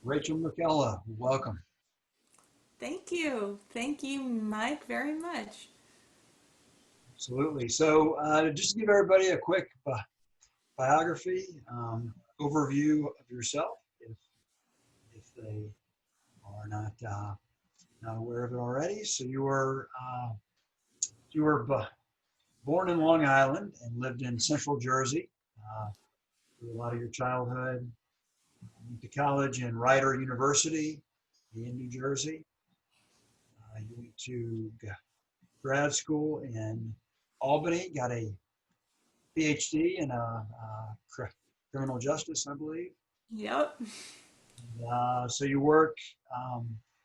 Rachel McCullough, welcome. Thank you. Thank you, Mike, very much. Absolutely. So, just to give everybody a quick biography, overview of yourself, if they are not aware of it already. So, you were born in Long Island and lived in Central Jersey for a lot of your childhood. Went to college in Rider University in New Jersey. You went to grad school in Albany, got a PhD in criminal justice, I believe. Yep. So you work,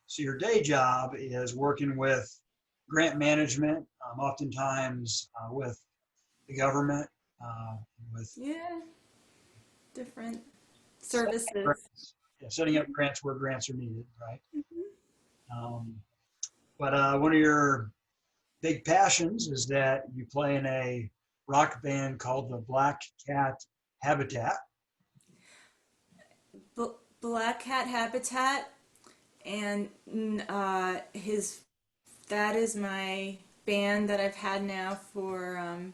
so your day job is working with grant management, oftentimes with the government, uh, with Yeah. Different setting up services. grants, yeah, setting up grants where grants are needed, right? Mhm. Um, but one of your big passions is that you play in a rock band called the Black Cat Habitat. Black Cat Habitat, and his that is my band that I've had now for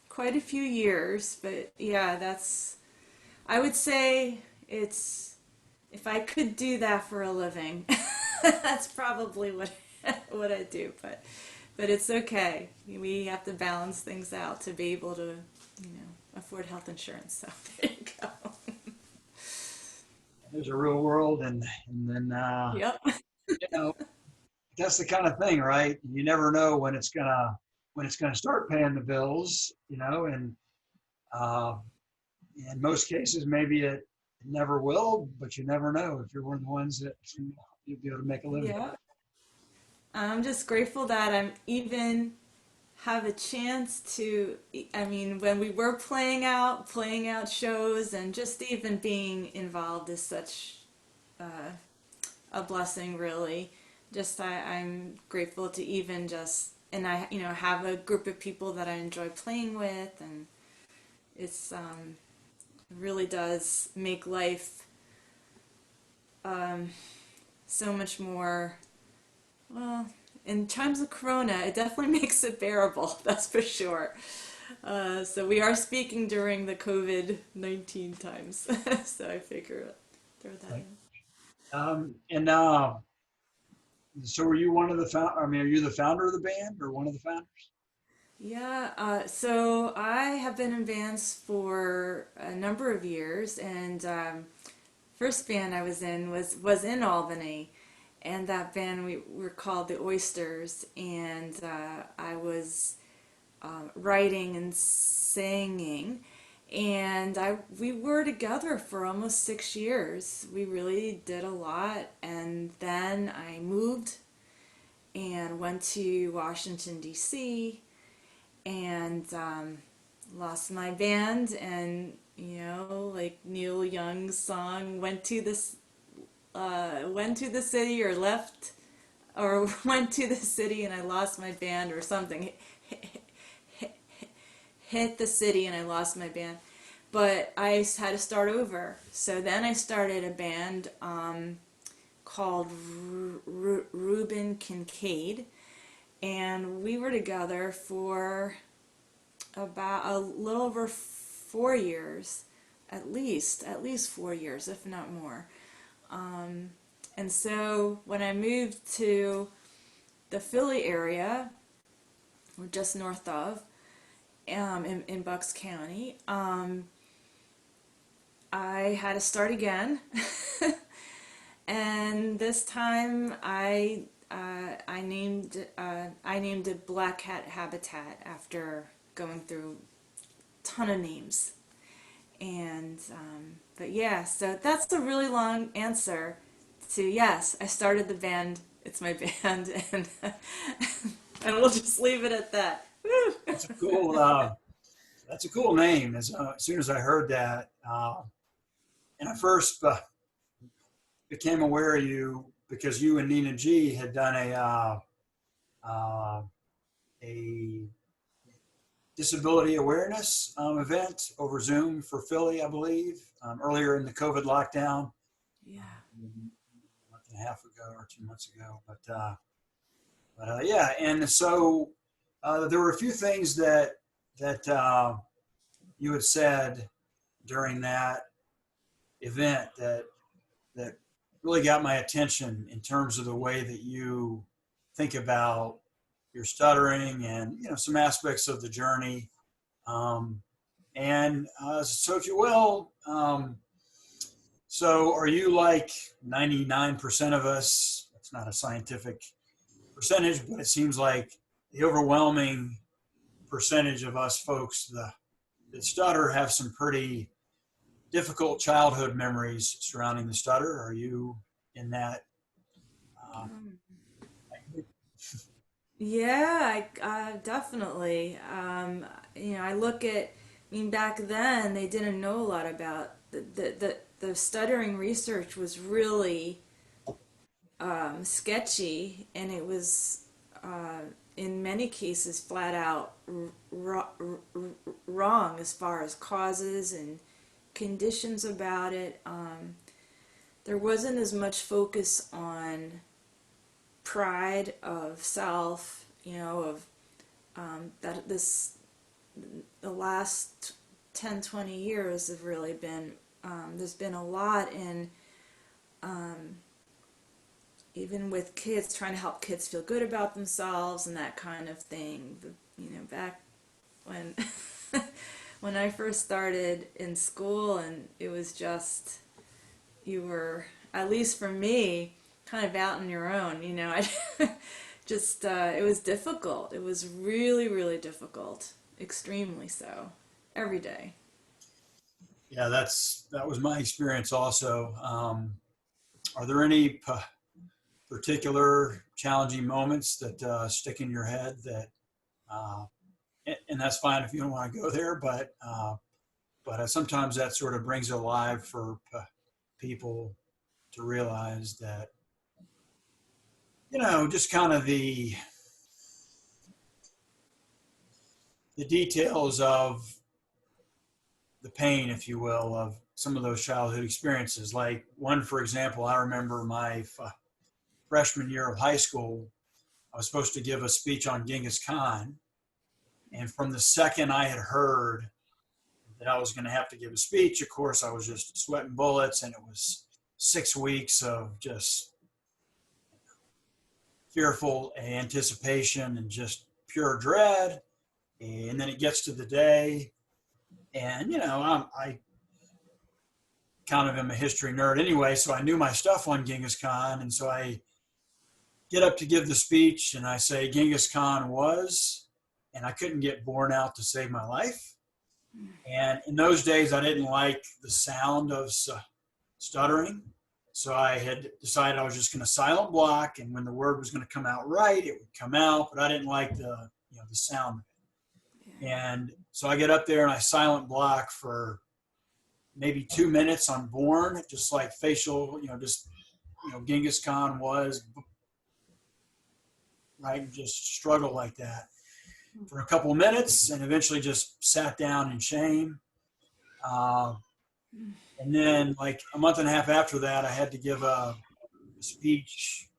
quite a few years. But yeah, I would say it's if I could do that for a living, that's probably what I do. But it's okay. We have to balance things out to be able to, afford health insurance. So there you go. There's a real world, and then Yep. you know that's the kind of thing, right? You never know when it's gonna start paying the bills, and uh, in most cases maybe it never will, but you never know if you're one of the ones that you'll be able to make a living. Yeah. I'm just grateful that I'm even have a chance to, I mean, when we were playing out shows, and just even being involved is such a blessing, really. Just I'm grateful to even just, and I, have a group of people that I enjoy playing with, and it's really does make life so much more, well, in times of Corona, it definitely makes it bearable, that's for sure. So we are speaking during the COVID-19 times, so I figure throw that Right? in. And so, were you one of the found? I mean, are you the founder of the band or one of the founders? Yeah, so I have been in bands for a number of years, and first band I was in was in Albany, and that band we were called the Oysters, and I was writing and singing, and I we were together for almost 6 years. We really did a lot, and then I moved and went to Washington D.C. and lost my band, and like Neil Young's song, went to the city or left, or went to the city and I lost my band, or something. Hit the city and I lost my band. But I had to start over. So then I started a band called Reuben Kincaid, and we were together for about a little over 4 years, at least 4 years, if not more. And so when I moved to the Philly area, or just north of, in Bucks County, I had to start again. And this time I named it Black Cat Habitat after going through a ton of names. And but yeah, so that's a really long answer to yes. I started the band. It's my band, and we'll just leave it at that. That's a cool. That's a cool name. As soon as I heard that, and I first became aware of you because you and Nina G had done uh, a disability awareness event over Zoom for Philly, I believe, earlier in the COVID lockdown. Yeah. a month and a half ago or 2 months ago. Yeah, and so there were a few things that you had said during that event that really got my attention in terms of the way that you think about your stuttering and some aspects of the journey. Um, and so, if you will, so are you like 99% of us? It's not a scientific percentage, but it seems like the overwhelming percentage of us folks that stutter have some pretty difficult childhood memories surrounding the stutter. Are you in that? Uh, Um, yeah, definitely. I look at, I mean, back then they didn't know a lot about the stuttering research was really sketchy, and it was uh, in many cases flat out wrong as far as causes and conditions about it. There wasn't as much focus on pride of self, of that this the last 10, 20 years have really been, there's been a lot in, even with kids, trying to help kids feel good about themselves and that kind of thing. Back when when I first started in school, and it was just, you were, at least for me, kind of out on your own. I just it was difficult. It was really, really difficult, extremely so, every day. yeah, that was my experience also. Are there any particular challenging moments that stick in your head that, uh, and that's fine if you don't want to go there, but sometimes that sort of brings it alive for people to realize that just kind of the details of the pain, if you will, of some of those childhood experiences. Like one, for example, I remember my freshman year of high school. I was supposed to give a speech on Genghis Khan, and from the second I had heard that I was going to have to give a speech, of course, I was just sweating bullets, and it was 6 weeks of just fearful anticipation and just pure dread. And then it gets to the day, and I kind of am a history nerd anyway, so I knew my stuff on Genghis Khan, and so I get up to give the speech, and I say Genghis Khan was, and I couldn't get born out to save my life. And in those days, I didn't like the sound of stuttering, so I had decided I was just going to silent block, and when the word was going to come out right, it would come out, but I didn't like the sound. And so I get up there and I silent block for maybe 2 minutes on born, just like facial, just Genghis Khan was, right, and just struggle like that for a couple of minutes, and eventually just sat down in shame. Uh, and then, like a month and a half after that, I had to give a speech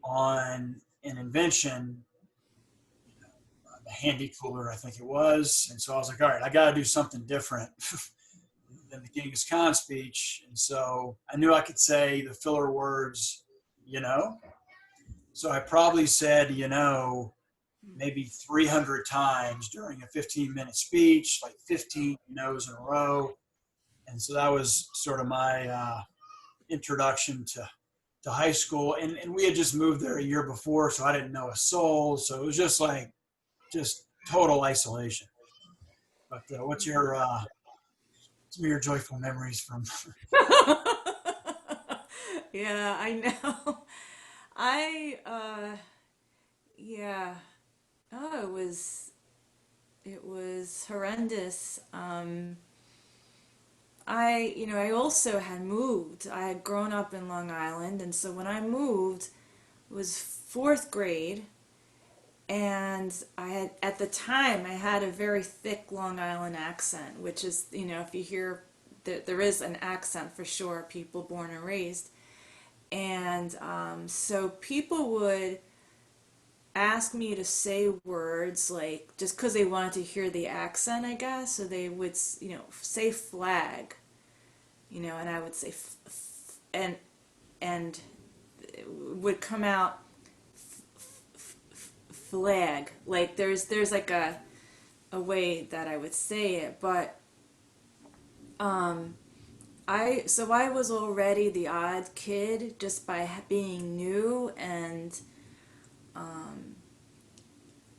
on an invention, the handy cooler, I think it was. And so I was like, all right, I got to do something different than the Genghis Khan speech. And so I knew I could say the filler words, you know. So I probably said, maybe 300 times during a 15-minute speech, like 15 no's in a row. And so that was sort of my introduction to high school. And we had just moved there a year before, so I didn't know a soul. So it was just like, just total isolation. But what's some of your joyful memories from? Yeah, I know. I yeah. Oh, it was horrendous. I also had moved. I had grown up in Long Island, and so when I moved, it was fourth grade, and I had, at the time, I had a very thick Long Island accent, which is, if you hear that there is an accent for sure, people born and raised. And so people would ask me to say words like just because they wanted to hear the accent, I guess. So they would, say flag, and I would say and it would come out flag. Like there's like a way that I would say it, but I was already the odd kid just by being new and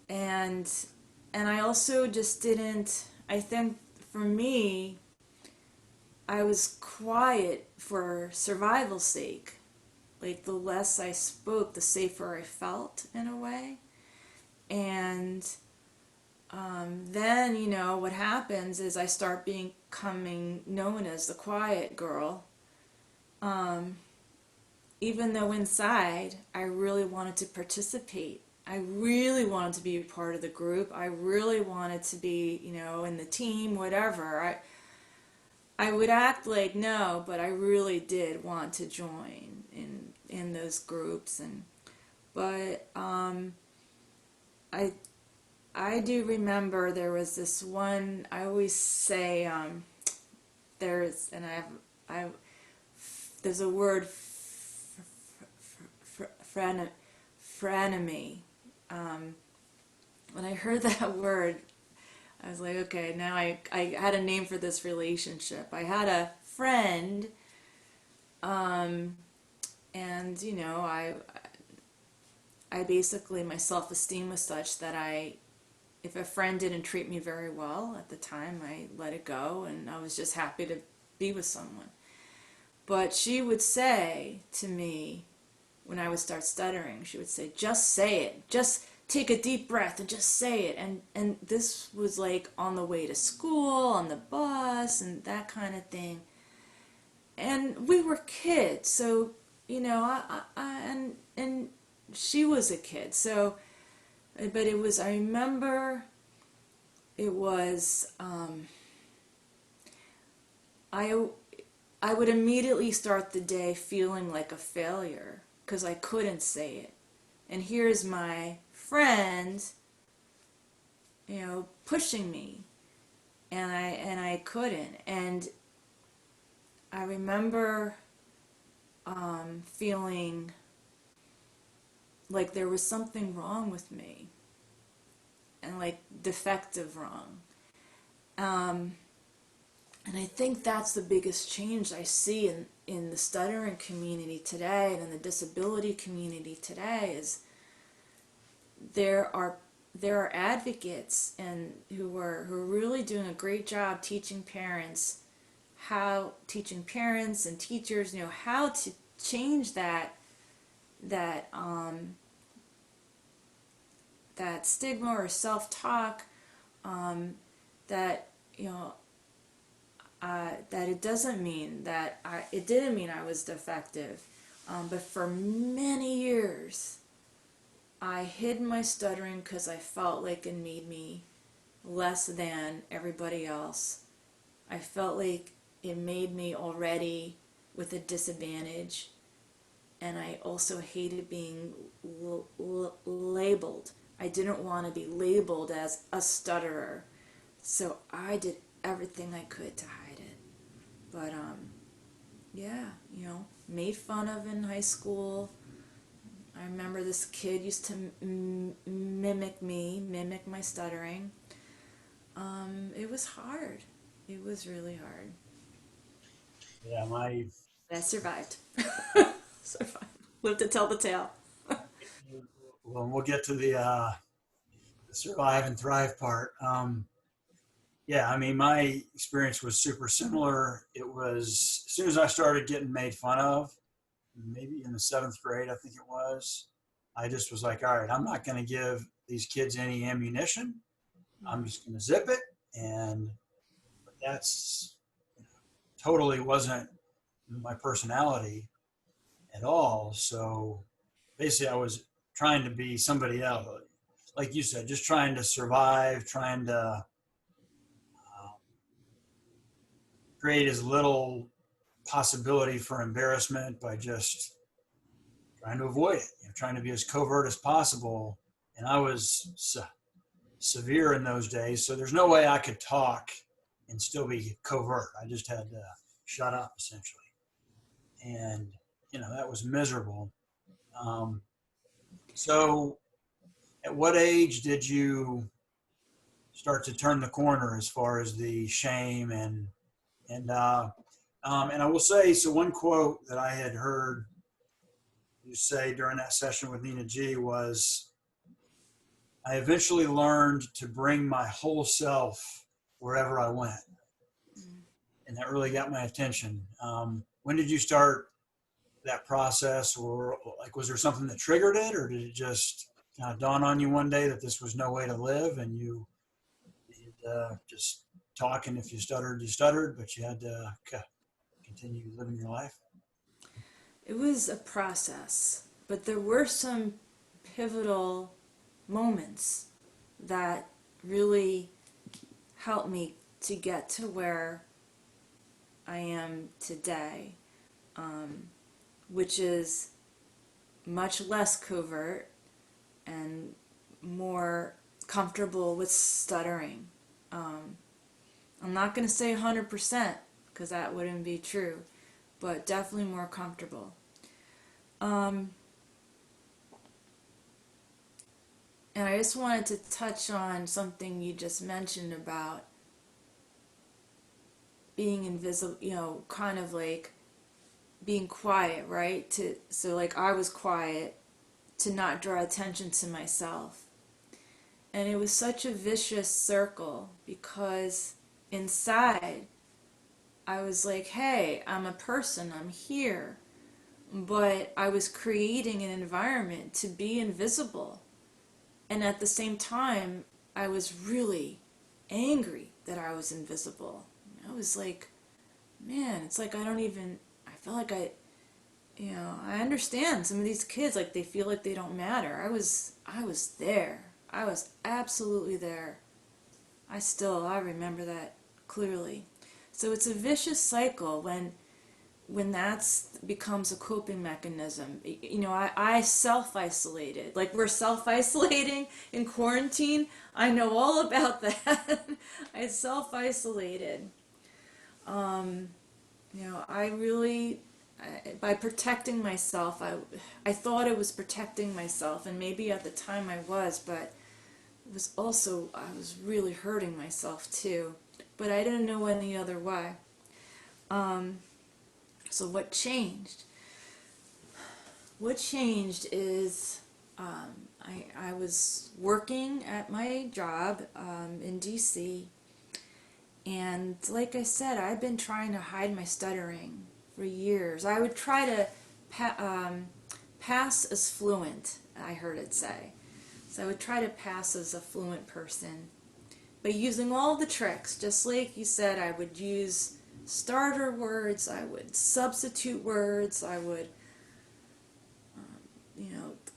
and I also just didn't. I think for me, I was quiet for survival's sake. Like the less I spoke, the safer I felt in a way. And then what happens is I start becoming known as the quiet girl, even though inside I really wanted to participate. I really wanted to be a part of the group. I really wanted to be, in the team, whatever. I would act like no, but I really did want to join in those groups. But I I do remember there was this one. I always say there's and I there's a word frenemy. When I heard that word, I was like, okay, now I had a name for this relationship. I had a friend, and I basically, my self-esteem was such that if a friend didn't treat me very well at the time, I let it go, and I was just happy to be with someone. But she would say to me, when I would start stuttering, she would say, just say it. Just take a deep breath and just say it. And this was like on the way to school, on the bus, and that kind of thing. And we were kids, so, and she was a kid. So, but it was, I remember it was, I, I would immediately start the day feeling like a failure because I couldn't say it. And here's my friend, pushing me, and I couldn't. And I remember feeling like there was something wrong with me, and like defective wrong. And I think that's the biggest change I see in the stuttering community today and in the disability community today is there are advocates and who are really doing a great job teaching parents and teachers how to change that that stigma or self-talk, that that it doesn't mean that it didn't mean I was defective, but for many years I hid my stuttering because I felt like it made me less than everybody else. I felt like it made me already with a disadvantage, and I also hated being labeled. I didn't want to be labeled as a stutterer, so I did everything I could to hide it. But yeah, made fun of in high school. I remember this kid used to mimic my stuttering. It was hard. It was really hard. Yeah, But I survived. Survived. Lived to tell the tale. well, we'll get to the survive and thrive part. Yeah, I mean, my experience was super similar. It was as soon as I started getting made fun of, maybe in the seventh grade, I think it was, I just was like, all right, I'm not going to give these kids any ammunition. I'm just going to zip it. And that's totally wasn't my personality at all. So basically, I was trying to be somebody else. Like you said, just trying to survive, trying to create as little possibility for embarrassment by just trying to avoid it, trying to be as covert as possible. And I was severe in those days, so there's no way I could talk and still be covert. I just had to shut up essentially, and that was miserable. Um, so, at what age did you start to turn the corner as far as the shame and I will say, so one quote that I had heard you say during that session with Nina G was, I eventually learned to bring my whole self wherever I went. And that really got my attention. When did you start that process, or like, was there something that triggered it, or did it just kind of dawn on you one day that this was no way to live and you just talk, and if you stuttered, but you had to continue living your life? It was a process, but there were some pivotal moments that really helped me to get to where I am today, which is much less covert and more comfortable with stuttering. I'm not going to say 100% because that wouldn't be true, but definitely more comfortable. And I just wanted to touch on something you just mentioned about being invisible, kind of like being quiet, right? So like I was quiet to not draw attention to myself. And it was such a vicious circle because inside I was like, hey, I'm a person, I'm here. But I was creating an environment to be invisible. And at the same time, I was really angry that I was invisible. I was like, man, it's like I feel like I understand some of these kids, like they feel like they don't matter. I was there. I was absolutely there. I remember that clearly. So it's a vicious cycle when that's becomes a coping mechanism. I self-isolated. Like we're self-isolating in quarantine. I know all about that. I self-isolated. I really, by protecting myself, I thought it was protecting myself, and maybe at the time I was, but it was also, I was really hurting myself too. But I didn't know any other way. So what changed? What changed is I was working at my job in DC, and like I said, I've been trying to hide my stuttering for years. I would try to pass as fluent, I heard it say. So I would try to pass as a fluent person by using all the tricks. Just like you said, I would use starter words, I would substitute words, I would,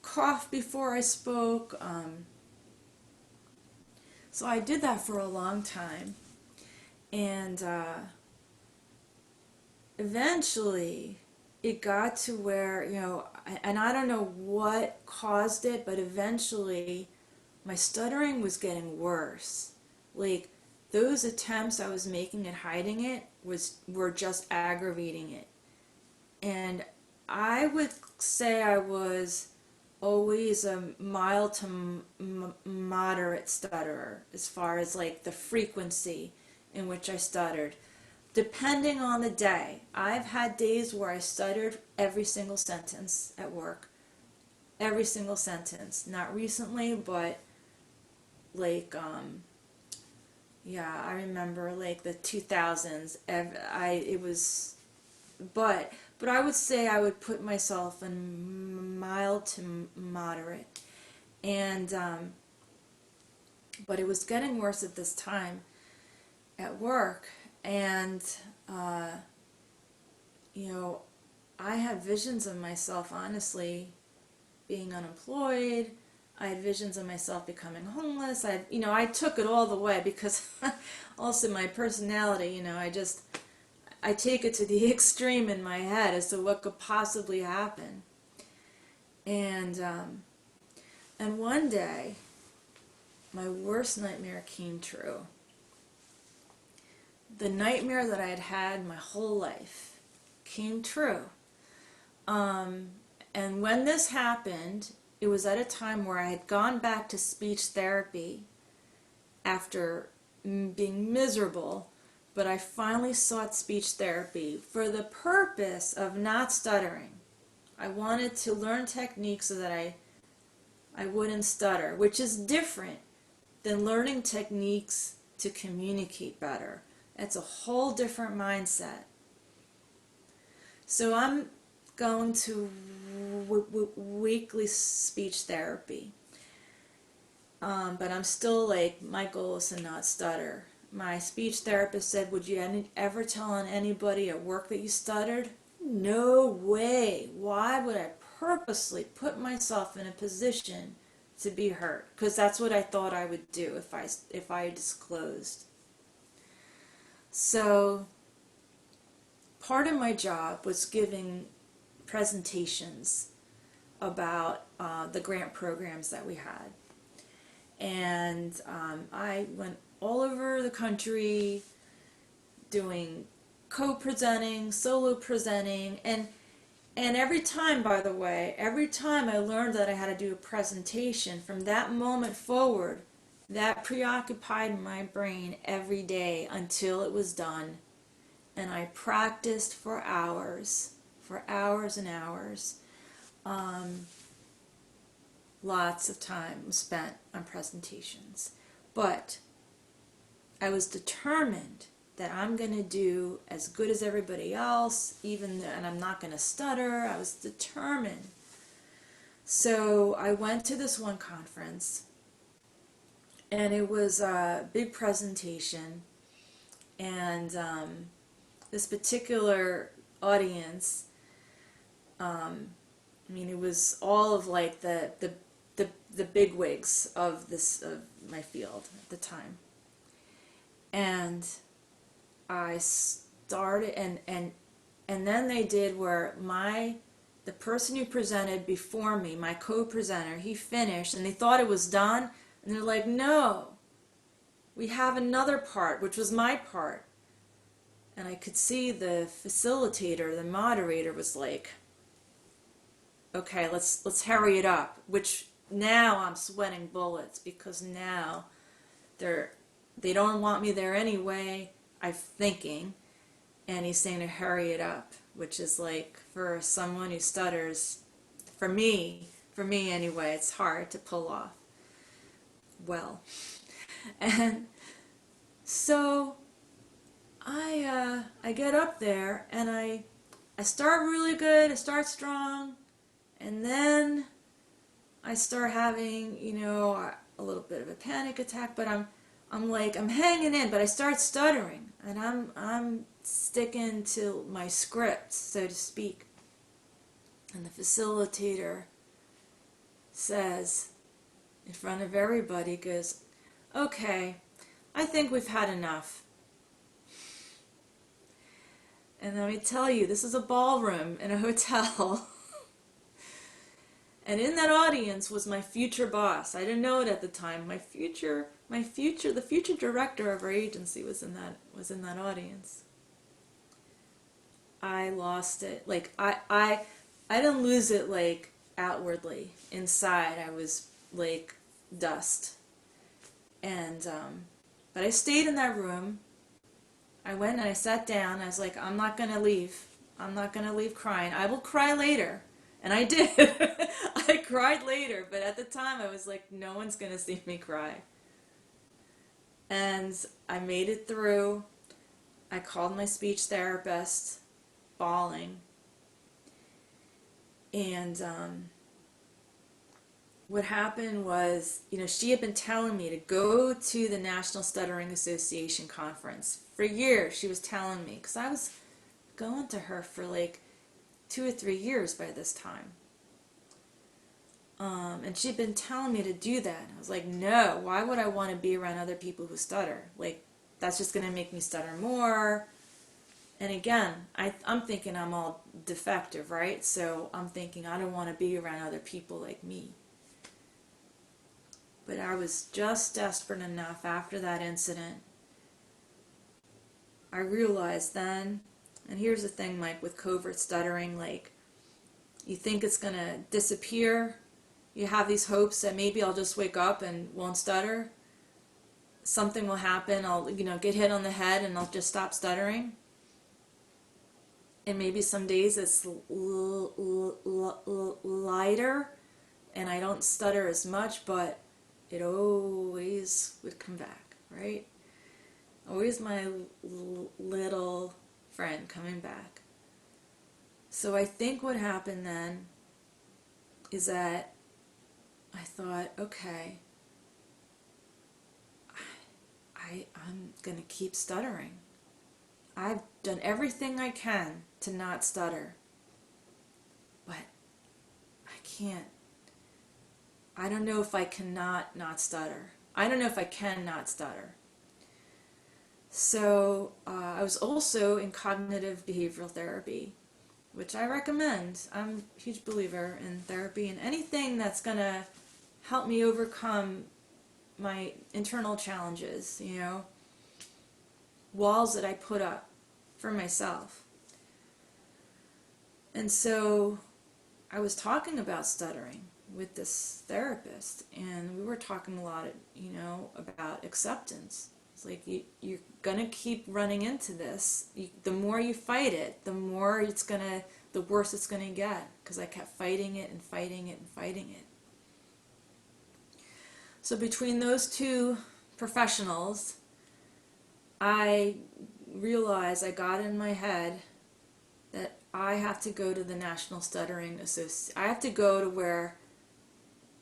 cough before I spoke. So I did that for a long time. And eventually it got to where, and I don't know what caused it, but eventually my stuttering was getting worse. Like those attempts I was making at hiding it were just aggravating it. And I would say I was always a mild to moderate stutterer as far as like the frequency in which I stuttered. Depending on the day, I've had days where I stuttered every single sentence at work. Every single sentence. Not recently, but like, yeah, I remember like the 2000s. It was, but I would say I would put myself in mild to moderate. And, but it was getting worse at this time at work. And, uh, you know, I had visions of myself, honestly, being unemployed. I had visions of myself becoming homeless. I took it all the way because also my personality, I take it to the extreme in my head as to what could possibly happen. And one day, my worst nightmare came true. The nightmare that I had had my whole life came true. And when this happened, it was at a time where I had gone back to speech therapy after being miserable, but I finally sought speech therapy for the purpose of not stuttering. I wanted to learn techniques so that I wouldn't stutter, which is different than learning techniques to communicate better. It's a whole different mindset. So I'm going to weekly speech therapy. But I'm still like, my goal is to not stutter. My speech therapist said, would you ever tell on anybody at work that you stuttered? No way. Why would I purposely put myself in a position to be hurt? Because that's what I thought I would do if I disclosed. So part of my job was giving presentations about the grant programs that we had. And I went all over the country doing co-presenting, solo presenting, and every time, by the way, every time I learned that I had to do a presentation, from that moment forward, that preoccupied my brain every day until it was done. And I practiced for hours and hours. Lots of time was spent on presentations. But I was determined that I'm going to do as good as everybody else, and I'm not going to stutter. I was determined. So I went to this one conference, and it was a big presentation, and this particular audience, it was all of like the bigwigs of my field at the time. And I started, and then they did where the person who presented before me, my co-presenter, he finished, and they thought it was done, and they're like, no, we have another part, which was my part. And I could see the facilitator, the moderator, was like, okay, let's hurry it up, which now I'm sweating bullets, because now they don't want me there anyway, I'm thinking, and he's saying to hurry it up, which is like, for someone who stutters, for me anyway, it's hard to pull off well. And so I get up there, and I start really good, I start strong, and then I start having, a little bit of a panic attack, but I'm hanging in, but I start stuttering, and I'm sticking to my script, so to speak. And the facilitator says, in front of everybody, goes, okay, I think we've had enough. And let me tell you, this is a ballroom in a hotel. And in that audience was my future boss. I didn't know it at the time. The future director of our agency was in that audience. I lost it. Like I didn't lose it like outwardly. Inside I was like dust. And but I stayed in that room. I went and I sat down. I was like, I'm not gonna leave. I'm not gonna leave crying. I will cry later. And I did. I cried later, but at the time I was like, no one's going to see me cry. And I made it through. I called my speech therapist, bawling. And what happened was, she had been telling me to go to the National Stuttering Association conference. For years, she was telling me, because I was going to her for like 2 or 3 years by this time. And she'd been telling me to do that. I was like, no, why would I want to be around other people who stutter? Like, that's just going to make me stutter more. And again, I'm thinking I'm all defective, right? So I'm thinking I don't want to be around other people like me. But I was just desperate enough after that incident. I realized then, and here's the thing, Mike, with covert stuttering, like, you think it's going to disappear. You have these hopes that maybe I'll just wake up and won't stutter. Something will happen. I'll, get hit on the head and I'll just stop stuttering. And maybe some days it's lighter and I don't stutter as much, but it always would come back, right? Always my little friend coming back. So I think what happened then is that I thought, okay, I'm going to keep stuttering. I've done everything I can to not stutter, but I can't. I don't know if I cannot not stutter. I don't know if I can not stutter. So I was also in cognitive behavioral therapy, which I recommend. I'm a huge believer in therapy and anything that's going to help me overcome my internal challenges, walls that I put up for myself. And so I was talking about stuttering with this therapist, and we were talking a lot, about acceptance. It's like you're gonna keep running into this. The more you fight it, the worse it's gonna get. Because I kept fighting it and fighting it and fighting it. So between those two professionals, I realized I got in my head that I have to go to the National Stuttering Association. I have to go to where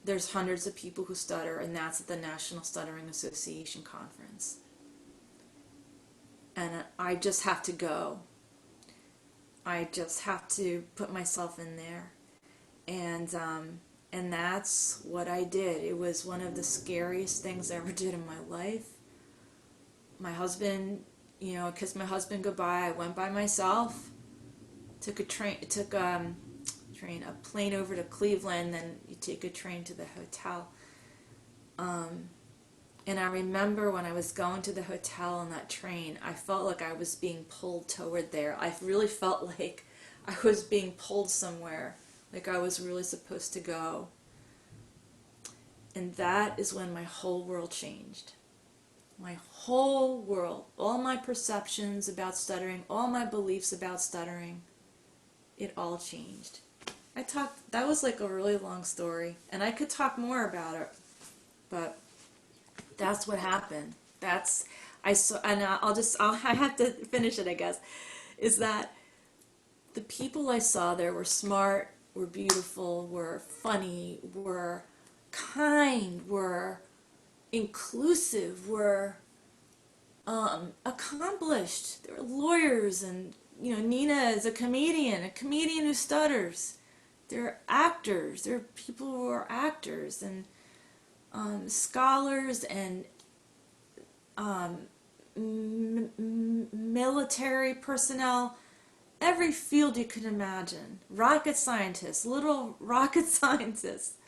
there's hundreds of people who stutter, and that's at the National Stuttering Association conference. And I just have to go. I just have to put myself in there. And that's what I did. It was one of the scariest things I ever did in my life. My husband, I kissed my husband goodbye. I went by myself. Took a plane over to Cleveland. Then you take a train to the hotel. And I remember when I was going to the hotel on that train, I felt like I was being pulled toward there. I really felt like I was being pulled somewhere, like I was really supposed to go. And that is when my whole world changed. My whole world, all my perceptions about stuttering, all my beliefs about stuttering, it all changed. That was like a really long story, and I could talk more about it, but that's what happened. I have to finish it, I guess, is that the people I saw there were smart, were beautiful, were funny, were kind, were inclusive, were accomplished. They were lawyers, and Nina is a comedian who stutters. They're actors. They're people who are actors and scholars and military personnel. Every field you could imagine. Rocket scientists, little rocket scientists.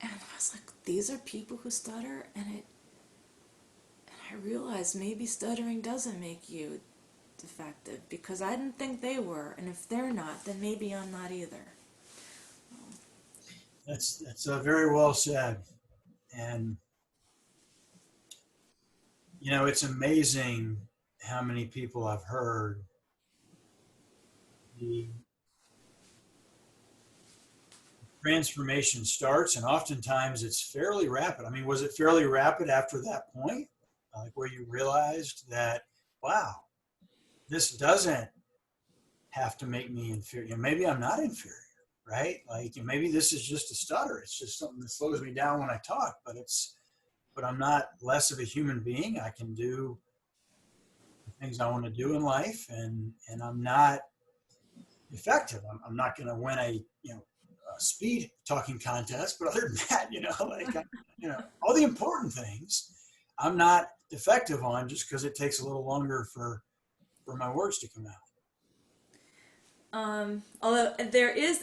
And I was like, these are people who stutter, and I realized maybe stuttering doesn't make you defective, because I didn't think they were, and if they're not, then maybe I'm not either. That's very well said. And it's amazing how many people I've heard the transformation starts, and oftentimes it's fairly rapid. I mean, was it fairly rapid after that point? Like where you realized that, wow, this doesn't have to make me inferior. Maybe I'm not inferior, right? Like maybe this is just a stutter. It's just something that slows me down when I talk, but I'm not less of a human being. I can do the things I want to do in life, and I'm not effective. I'm not going to win a speed talking contest, but other than that, all the important things, I'm not defective on just because it takes a little longer for for my words to come Although there is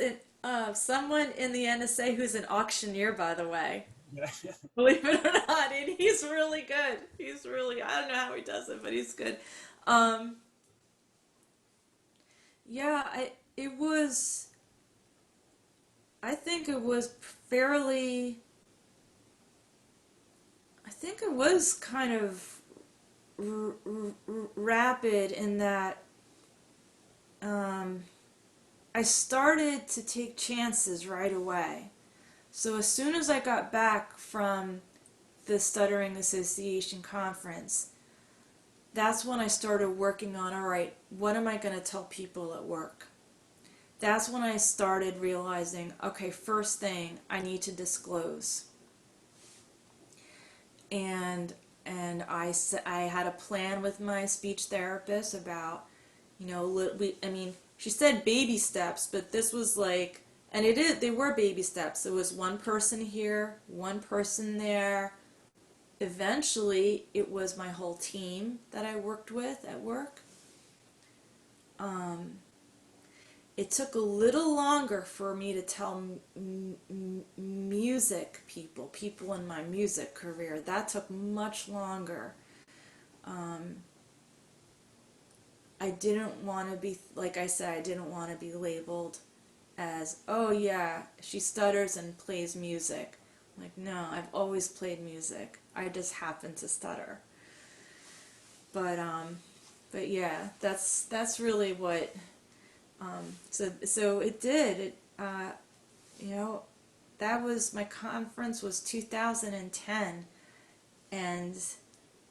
someone in the NSA who's an auctioneer, by the way. out. Believe it or not, and he's really good. He's really, I don't know how he does it, but he's good. Um, yeah, it was, I think it was fairly, I think it was kind of rapid in that um, I started to take chances right away. So as soon as I got back from the Stuttering Association conference, that's when I started working on, all right, what am I going to tell people at work? That's when I started realizing, okay, first thing, I need to disclose. And I had a plan with my speech therapist about, I mean, she said baby steps, but this was like, and they were baby steps. It was one person here, one person there. Eventually, it was my whole team that I worked with at work. Um, it took a little longer for me to tell music people in my music career. That took much longer. Um, I didn't want to be, like I said, I didn't want to be labeled as, oh yeah, she stutters and plays music. Like, no, I've always played music. I just happen to stutter. But yeah, that's really what. So it did. You know, that was my conference was 2010, and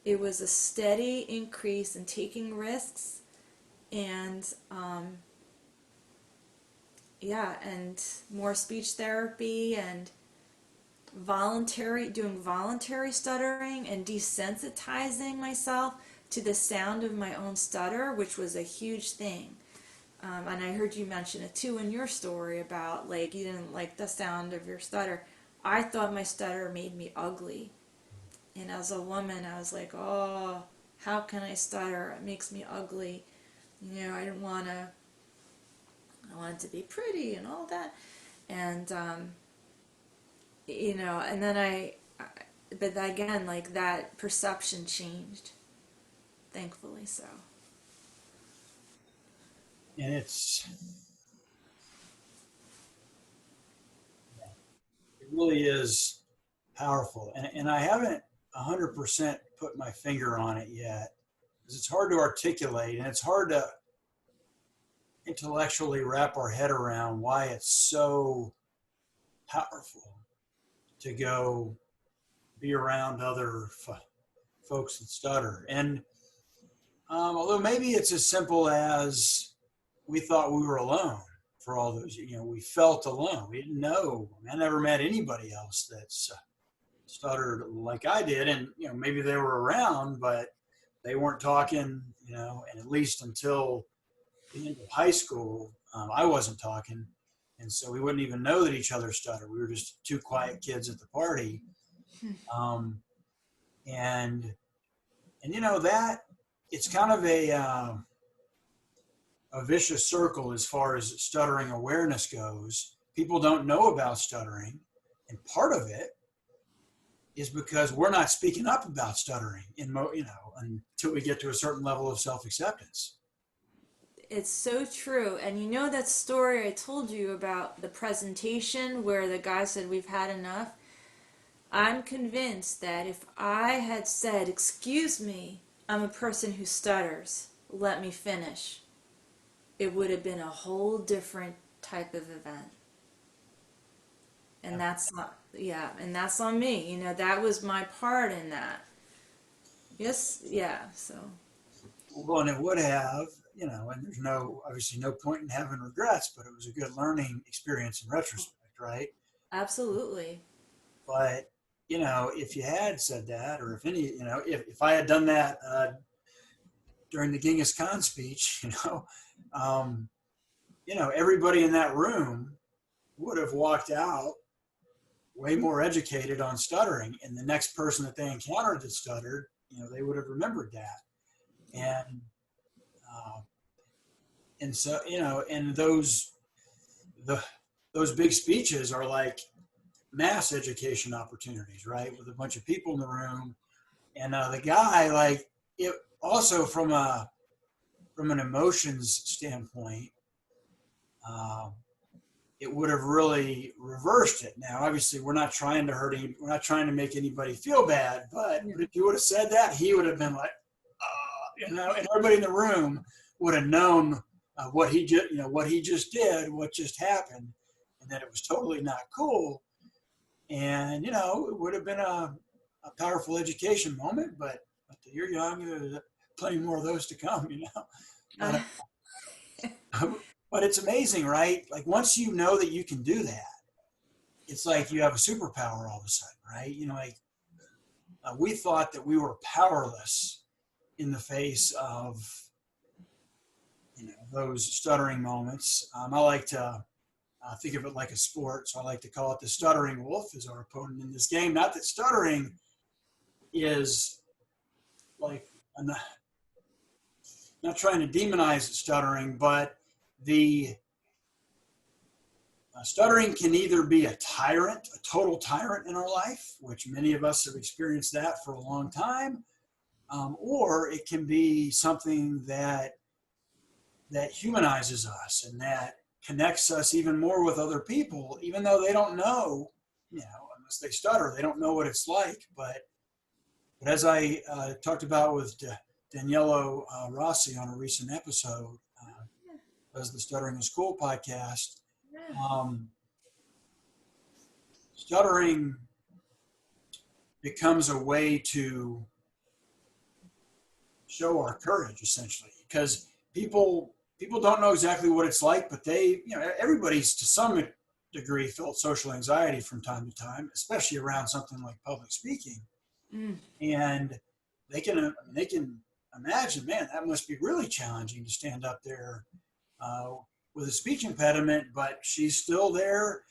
it was a steady increase in taking risks, and yeah, and more speech therapy and doing voluntary stuttering and desensitizing myself to the sound of my own stutter, which was a huge thing. And I heard you mention it too in your story about like you didn't like the sound of your stutter. I thought my stutter made me ugly. And as a woman, I was like, oh, how can I stutter? It makes me ugly. I didn't want to, I wanted to be pretty and all that. And, and then but again, like that perception changed, thankfully so. And it really is powerful. And I haven't 100% put my finger on it yet because it's hard to articulate and it's hard to intellectually wrap our head around why it's so powerful to go be around other folks that stutter. And although maybe it's as simple as we thought we were alone for all those, we felt alone. We didn't know. I never met anybody else that's stuttered like I did. And, maybe they were around, but they weren't talking, and at least until the end of high school, I wasn't talking. And so we wouldn't even know that each other stuttered. We were just two quiet kids at the party. Um, and, that it's kind of a vicious circle as far as stuttering awareness goes. People don't know about stuttering. And part of it is because we're not speaking up about stuttering until we get to a certain level of self-acceptance. It's so true. And you know that story I told you about the presentation where the guy said, we've had enough? I'm convinced that if I had said, excuse me, I'm a person who stutters, let me finish, it would have been a whole different type of event. And that's not, yeah, and that's on me. That was my part in that. Yes, yeah, so. Well, and it would have, and there's obviously no point in having regrets, but it was a good learning experience in retrospect, right? Absolutely. But, if you had said that, or if I had done that during the Genghis Khan speech, um, everybody in that room would have walked out way more educated on stuttering. And the next person that they encountered that stuttered, they would have remembered that. Yeah. And And so, and the those big speeches are like mass education opportunities, right? With a bunch of people in the room, and the guy, like, it also from an emotions standpoint, uh, it would have really reversed it. Now, obviously, we're not trying to we're not trying to make anybody feel bad, but if you would have said that, he would have been like, and everybody in the room would have known what he just, what he just did, what just happened, and that it was totally not cool. And it would have been a powerful education moment. But you're young, there's plenty more of those to come, But but it's amazing, right? Like once you know that you can do that, it's like you have a superpower all of a sudden, right? Like we thought that we were powerless in the face of those stuttering moments. I like to think of it like a sport, so I like to call it the stuttering wolf is our opponent in this game. Not that stuttering is like, I'm not trying to demonize stuttering, but the stuttering can either be a tyrant, a total tyrant in our life, which many of us have experienced that for a long time, or it can be something that humanizes us and that connects us even more with other people, even though they don't know, unless they stutter, they don't know what it's like. But as I talked about with Daniello Rossi on a recent episode, as the Stuttering is Cool podcast, um, stuttering becomes a way to show our courage, essentially, because people don't know exactly what it's like, but everybody's to some degree felt social anxiety from time to time, especially around something like public speaking. Mm. And they can imagine, man, that must be really challenging to stand up there uh, with a speech impediment, but she's still there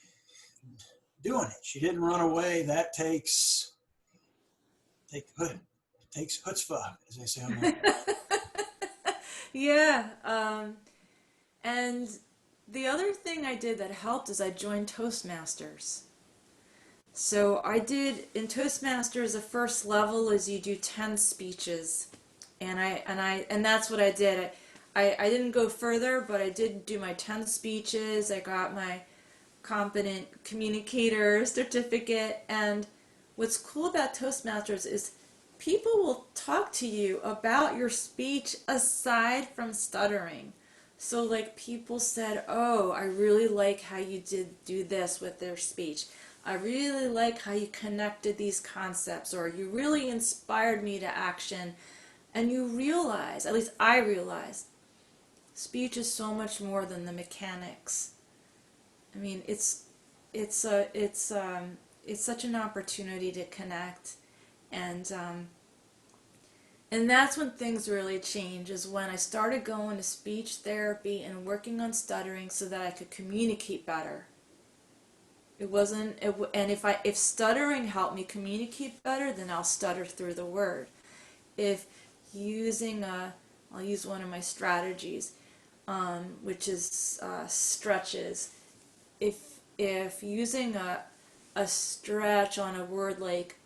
doing it. She didn't run away. That takes chutzpah, as they say on the. Yeah. And the other thing I did that helped is I joined Toastmasters. So I did in Toastmasters, the first level is you do 10 speeches. And that's what I did. I didn't go further, but I did do my 10 speeches. I got my competent communicator certificate. And what's cool about Toastmasters is people will talk to you about your speech aside from stuttering. So like people said, "Oh, I really like how you did do this with their speech. I really like how you connected these concepts," or "You really inspired me to action." And you realize, at least I realized, speech is so much more than the mechanics. I mean, it's such an opportunity to connect, and and that's when things really change. Is when I started going to speech therapy and working on stuttering so that I could communicate better. It wasn't, and if stuttering helped me communicate better, then I'll stutter through the word. If using I'll use one of my strategies, which is stretches. If using a stretch on a word like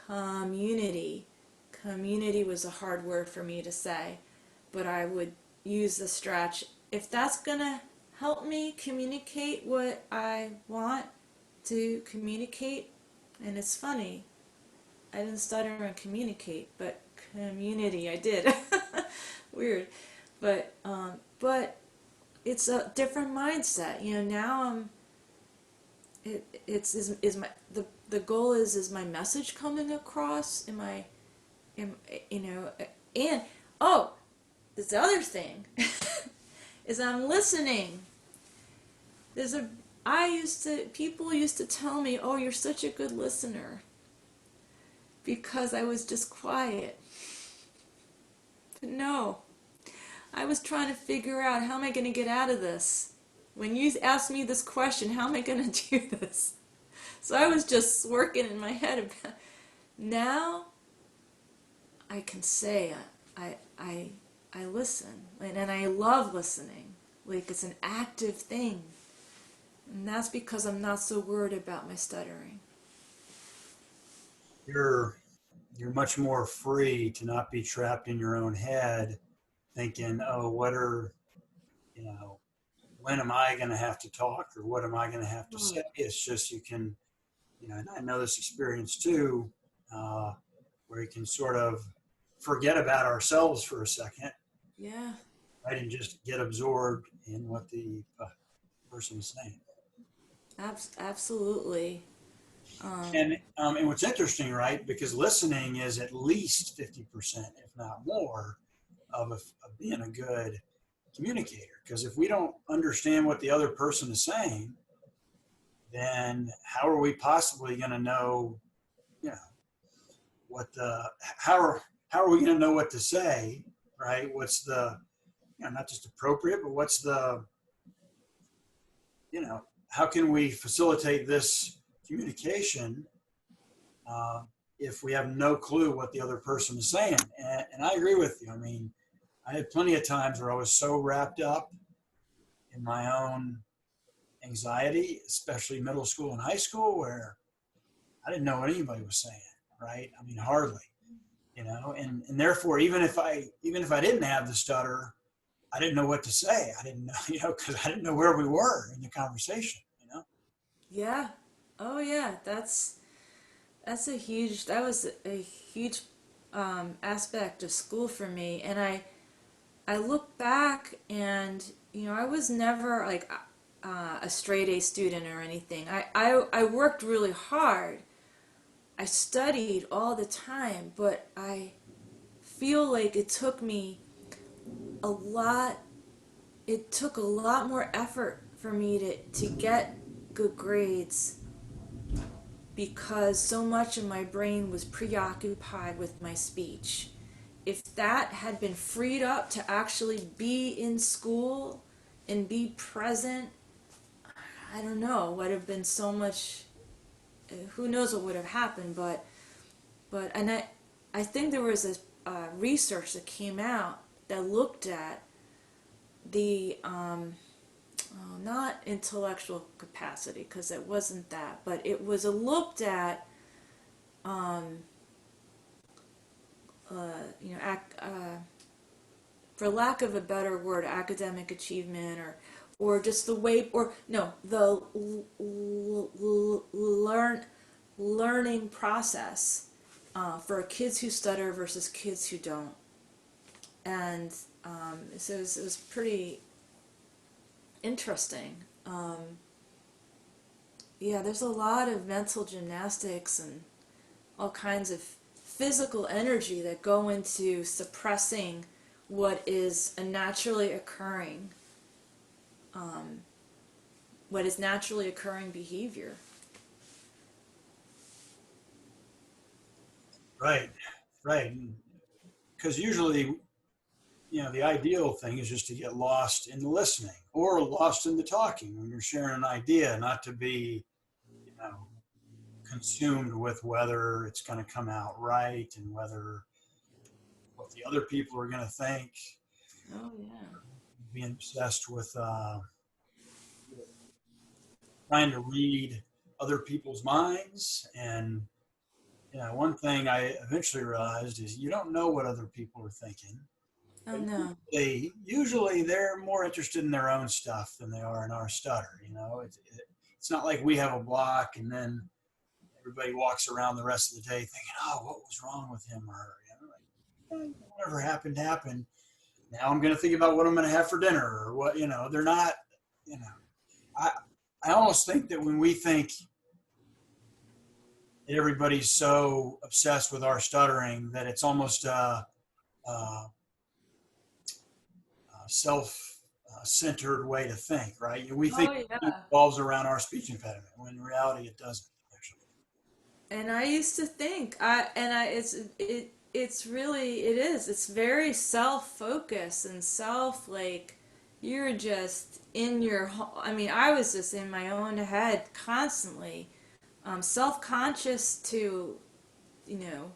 community, community was a hard word for me to say, but I would use the stretch. If that's gonna help me communicate what I want to communicate, and it's funny, I didn't stutter and communicate, but community I did. Weird, but it's a different mindset. Now is my the goal is my message coming across? Am and oh, this other thing is I'm listening. There's a people used to tell me, "Oh, you're such a good listener," because I was just quiet. But no, I was trying to figure out how am I going to get out of this. When you asked me this question, how am I going to do this? So I was just working in my head about. Now I can say I listen, and I love listening. like it's an active thing. And that's because I'm not so worried about my stuttering. You're you're much more free to not be trapped in your own head thinking, oh, what are, you know, when am I going to have to talk or what am I going to have to say? Right. It's just you can, and I know this experience too, uh, where you can sort of forget about ourselves for a second, Yeah, right, and just get absorbed in what the person is saying. absolutely. Um, And what's interesting, right, because listening is at least 50%, if not more, of being a good communicator. Because if we don't understand what the other person is saying, then how are we possibly going to know, you know, what the how are we going to know what to say, right? What's the, not just appropriate, but what's the, you know, how can we facilitate this communication uh, if we have no clue what the other person is saying? And I agree with you. I mean, I had plenty of times where I was so wrapped up in my own anxiety, especially middle school and high school, where I didn't know what anybody was saying, right? I mean, hardly, and therefore, even if I didn't have the stutter, I didn't know what to say. I didn't know, because I didn't know where we were in the conversation. yeah. Oh yeah, that's a huge that was a huge aspect of school for me. And I look back and I was never like a straight A student or anything. I worked really hard. I studied all the time, but I feel like a lot it took a lot more effort for me to get good grades because so much of my brain was preoccupied with my speech. If that had been freed up to actually be in school and be present, I don't know, would have been so much. Who knows what would have happened? But I think there was a research that came out that looked at the not intellectual capacity because it wasn't that, but it was looked at um, you know, for lack of a better word, academic achievement or just the way, or no, the learning process for kids who stutter versus kids who don't. And so it was pretty interesting. Yeah, there's a lot of mental gymnastics and all kinds of physical energy that go into suppressing what is a naturally occurring what is naturally occurring behavior. Right, right. Because usually, the ideal thing is just to get lost in the listening or lost in the talking when you're sharing an idea, not to be, you know, consumed with whether it's going to come out right and whether what the other people are going to think, Oh yeah. being obsessed with trying to read other people's minds. And one thing I eventually realized is you don't know what other people are thinking. Oh But no. usually they're more interested in their own stuff than they are in our stutter. It's not like we have a block and then everybody walks around the rest of the day thinking, "Oh, what was wrong with him or her?" Whatever happened happened. Now I'm going to think about what I'm going to have for dinner or what. They're not. You know, I I almost think that when we think that everybody's so obsessed with our stuttering that it's almost a self-centered way to think, right? We think Oh it yeah. revolves around our speech impediment when in reality it doesn't actually. And I used to think it's really it is. It's very self-focused and self like you're just in your I mean, I was just in my own head constantly. Self-conscious to, you know,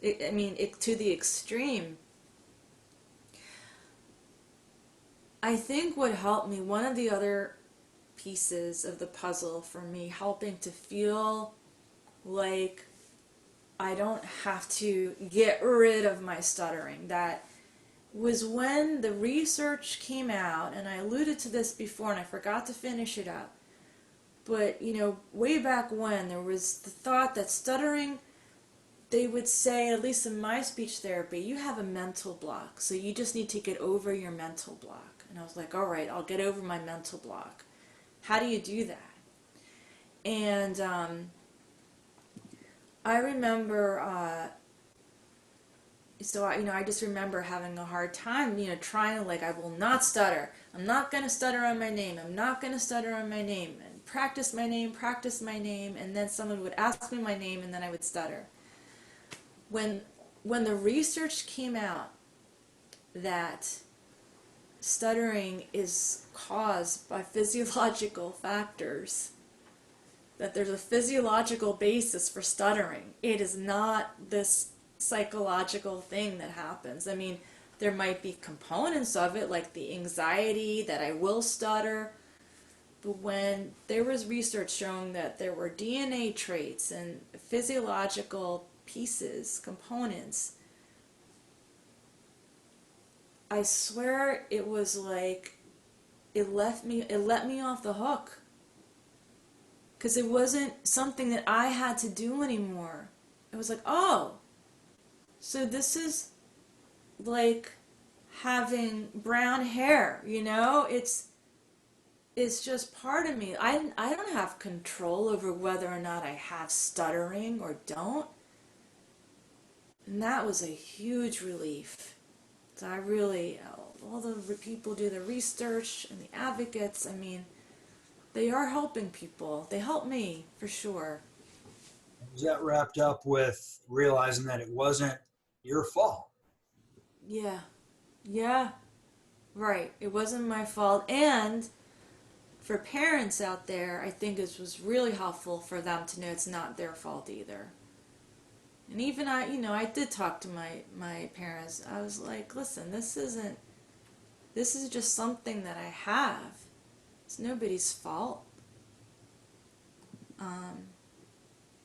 I mean, to the extreme. I think what helped me, one of the other pieces of the puzzle for me, helping to feel like I don't have to get rid of my stuttering, that was when the research came out, and I alluded to this before and I forgot to finish it up. But, way back when, there was the thought that stuttering, they would say, at least in my speech therapy, you have a mental block, so you just need to get over your mental block. And I was like, all right, I'll get over my mental block. How do you do that? And I remember, I just remember having a hard time, trying to, like, I will not stutter. I'm not going to stutter on my name. I'm not going to stutter on my name. And practice my name. And then someone would ask me my name, and then I would stutter. When, when the research came out that stuttering is caused by physiological factors, that there's a physiological basis for stuttering. It is not this psychological thing that happens. I mean, there might be components of it, like the anxiety that I will stutter, but when there was research showing that there were DNA traits and physiological pieces, components, I swear it was like it let me off the hook, because it wasn't something that I had to do anymore. It was like, oh, so this is like having brown hair, it's just part of me. I don't have control over whether or not I have stuttering or don't. And that was a huge relief. So I really, all the people do the research and the advocates, I mean, they are helping people. They help me, for sure. Was that wrapped up with realizing that it wasn't your fault? Yeah. Yeah. Right. It wasn't my fault. And for parents out there, I think it was really helpful for them to know it's not their fault either. And even I did talk to my parents. I was like, listen, this is just something that I have. It's nobody's fault. Um,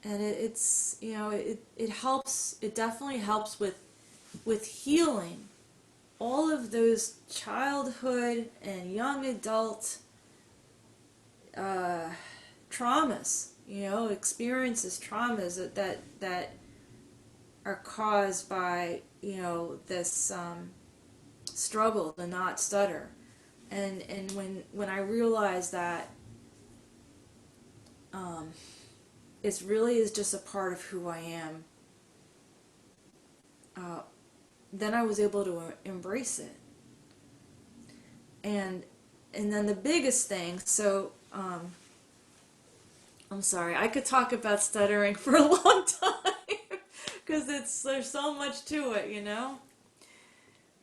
and it helps. It definitely helps with healing all of those childhood and young adult uh, traumas, experiences, traumas that are caused by, this struggle to not stutter. And when I realized that um, it really is just a part of who I am, uh, then I was able to embrace it. And and then the biggest thing, so I'm sorry, I could talk about stuttering for a long time because there's so much to it.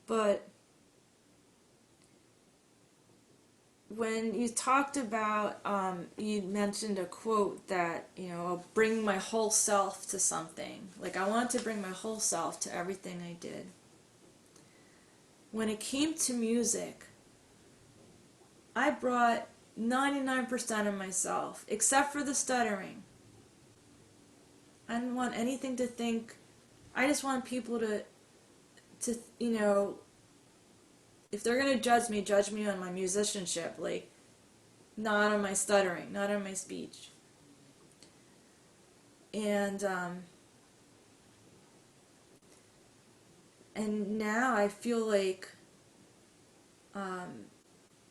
But when you talked about, you mentioned a quote that, I'll bring my whole self to something. Like, I wanted to bring my whole self to everything I did. When it came to music, I brought 99% of myself, except for the stuttering. I didn't want anything to think. I just want people to if they're gonna judge me on my musicianship, like, not on my stuttering, not on my speech. And and now I feel like,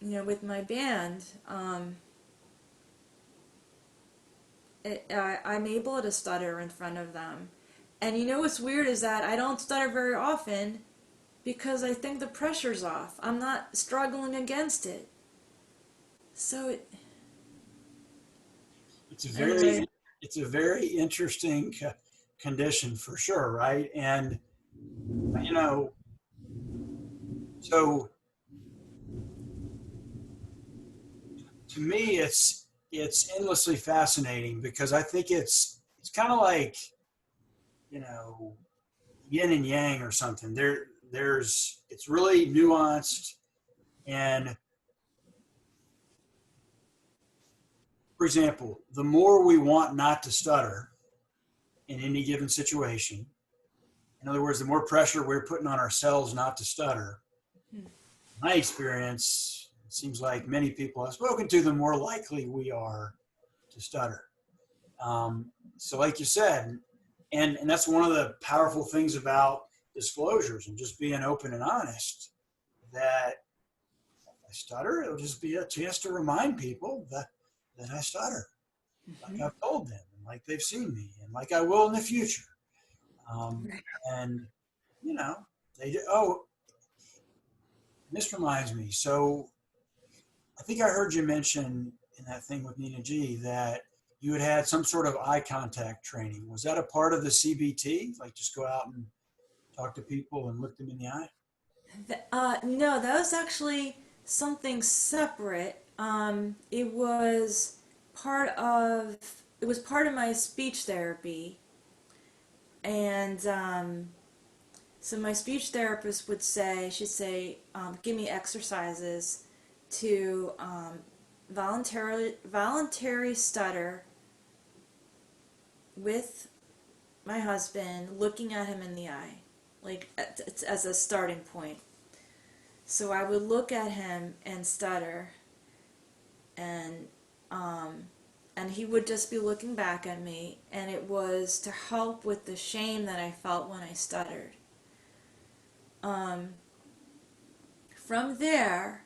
with my band, I'm able to stutter in front of them. And what's weird is that I don't stutter very often because I think the pressure's off. I'm not struggling against it. So It's a anyway, very interesting condition for sure, right? And you know, so to me, it's endlessly fascinating because I think it's kind of like, you know yin and yang or something. There's it's really nuanced. And for example, the more we want not to stutter in any given situation, in other words, the more pressure we're putting on ourselves not to stutter, in my experience, it seems like many people I've spoken to, the more likely we are to stutter. So like you said, and that's one of the powerful things about disclosures and just being open and honest, that if I stutter, it'll just be a chance to remind people that I stutter, like I've told them, and like they've seen me, and like I will in the future. Um, and, you know, oh, this reminds me. So I think I heard you mention in that thing with Nina G that you had had some sort of eye contact training. Was that a part of the CBT? Like just go out and talk to people and look them in the eye? No, that was actually something separate. Part of it was part of my speech therapy, and so my speech therapist would say, she'd say, give me exercises to voluntary stutter with my husband, looking at him in the eye, like as a starting point. So I would look at him and stutter, and um, and he would just be looking back at me, and it was to help with the shame that I felt when I stuttered. Um, from there,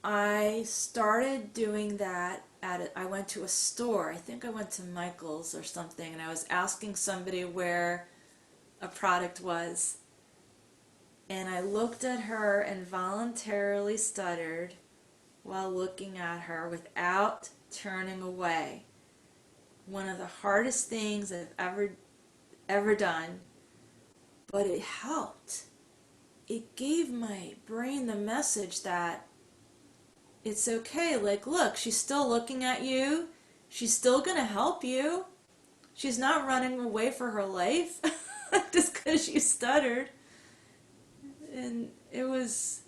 I started doing that I went to a store. I think I went to Michael's or something, and I was asking somebody where a product was, and I looked at her and voluntarily stuttered while looking at her without turning away. One of the hardest things I've ever done, but it helped. It gave my brain the message that it's okay. Like, look, she's still looking at you. She's still going to help you. She's not running away for her life just because you stuttered. And it was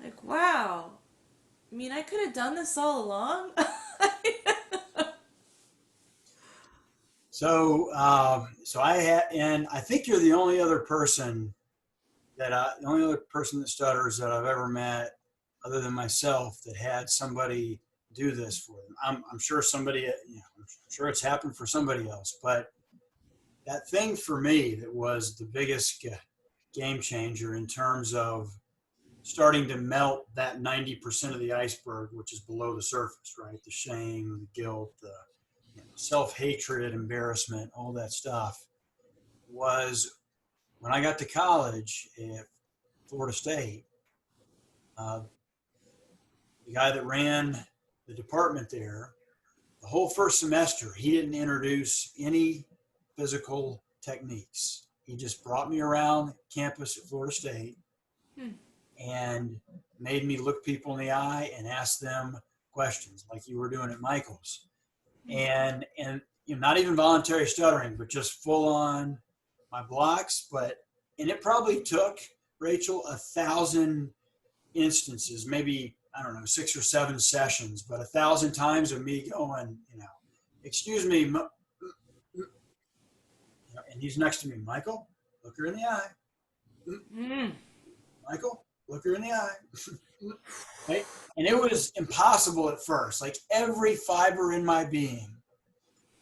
like, wow. I mean, I could have done this all along. So I had, and I think you're the only other person the only other person that stutters that I've ever met, other than myself, that had somebody do this for them. I'm sure somebody, I'm sure it's happened for somebody else, but that thing for me that was the biggest game changer in terms of starting to melt that 90% of the iceberg, which is below the surface, right? The shame, the guilt, the self-hatred, embarrassment, all that stuff, was when I got to college at Florida State. Uh, the guy that ran the department there, the whole first semester, he didn't introduce any physical techniques. He just brought me around campus at Florida State and made me look people in the eye and ask them questions like you were doing at Michael's. And not even voluntary stuttering, but just full on my blocks. And it probably took Rachel 1,000 instances, maybe, I don't know, 6 or 7 sessions, but 1,000 times of me going, excuse me, and he's next to me, Michael, look her in the eye. Michael, look her in the eye. Right? And it was impossible at first. Like every fiber in my being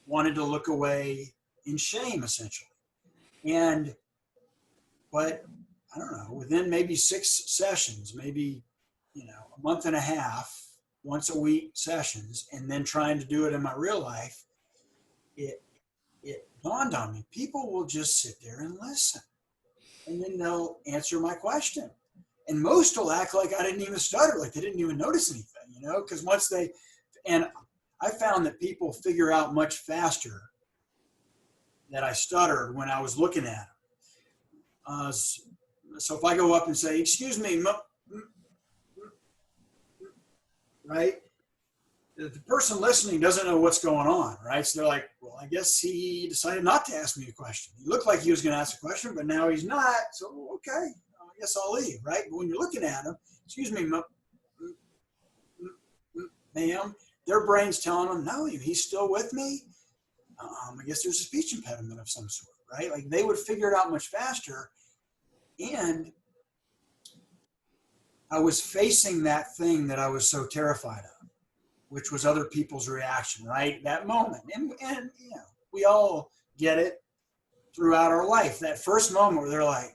wanted to look away in shame, essentially. But I don't know, within maybe 6 sessions, maybe, a month and a half, once a week sessions, and then trying to do it in my real life, it dawned on me, people will just sit there and listen. And then they'll answer my question. And most will act like I didn't even stutter, like they didn't even notice anything, because and I found that people figure out much faster that I stuttered when I was looking at them. So if I go up and say, excuse me, right? The person listening doesn't know what's going on, right? So they're like, well, I guess he decided not to ask me a question. He looked like he was going to ask a question, but now he's not. So, okay, I guess I'll leave, right? But when you're looking at him, excuse me, ma'am, their brain's telling them, no, he's still with me. I guess there's a speech impediment of some sort, right? Like they would figure it out much faster. And I was facing that thing that I was so terrified of, which was other people's reaction, right? That moment. And you know, we all get it throughout our life. That first moment where they're like,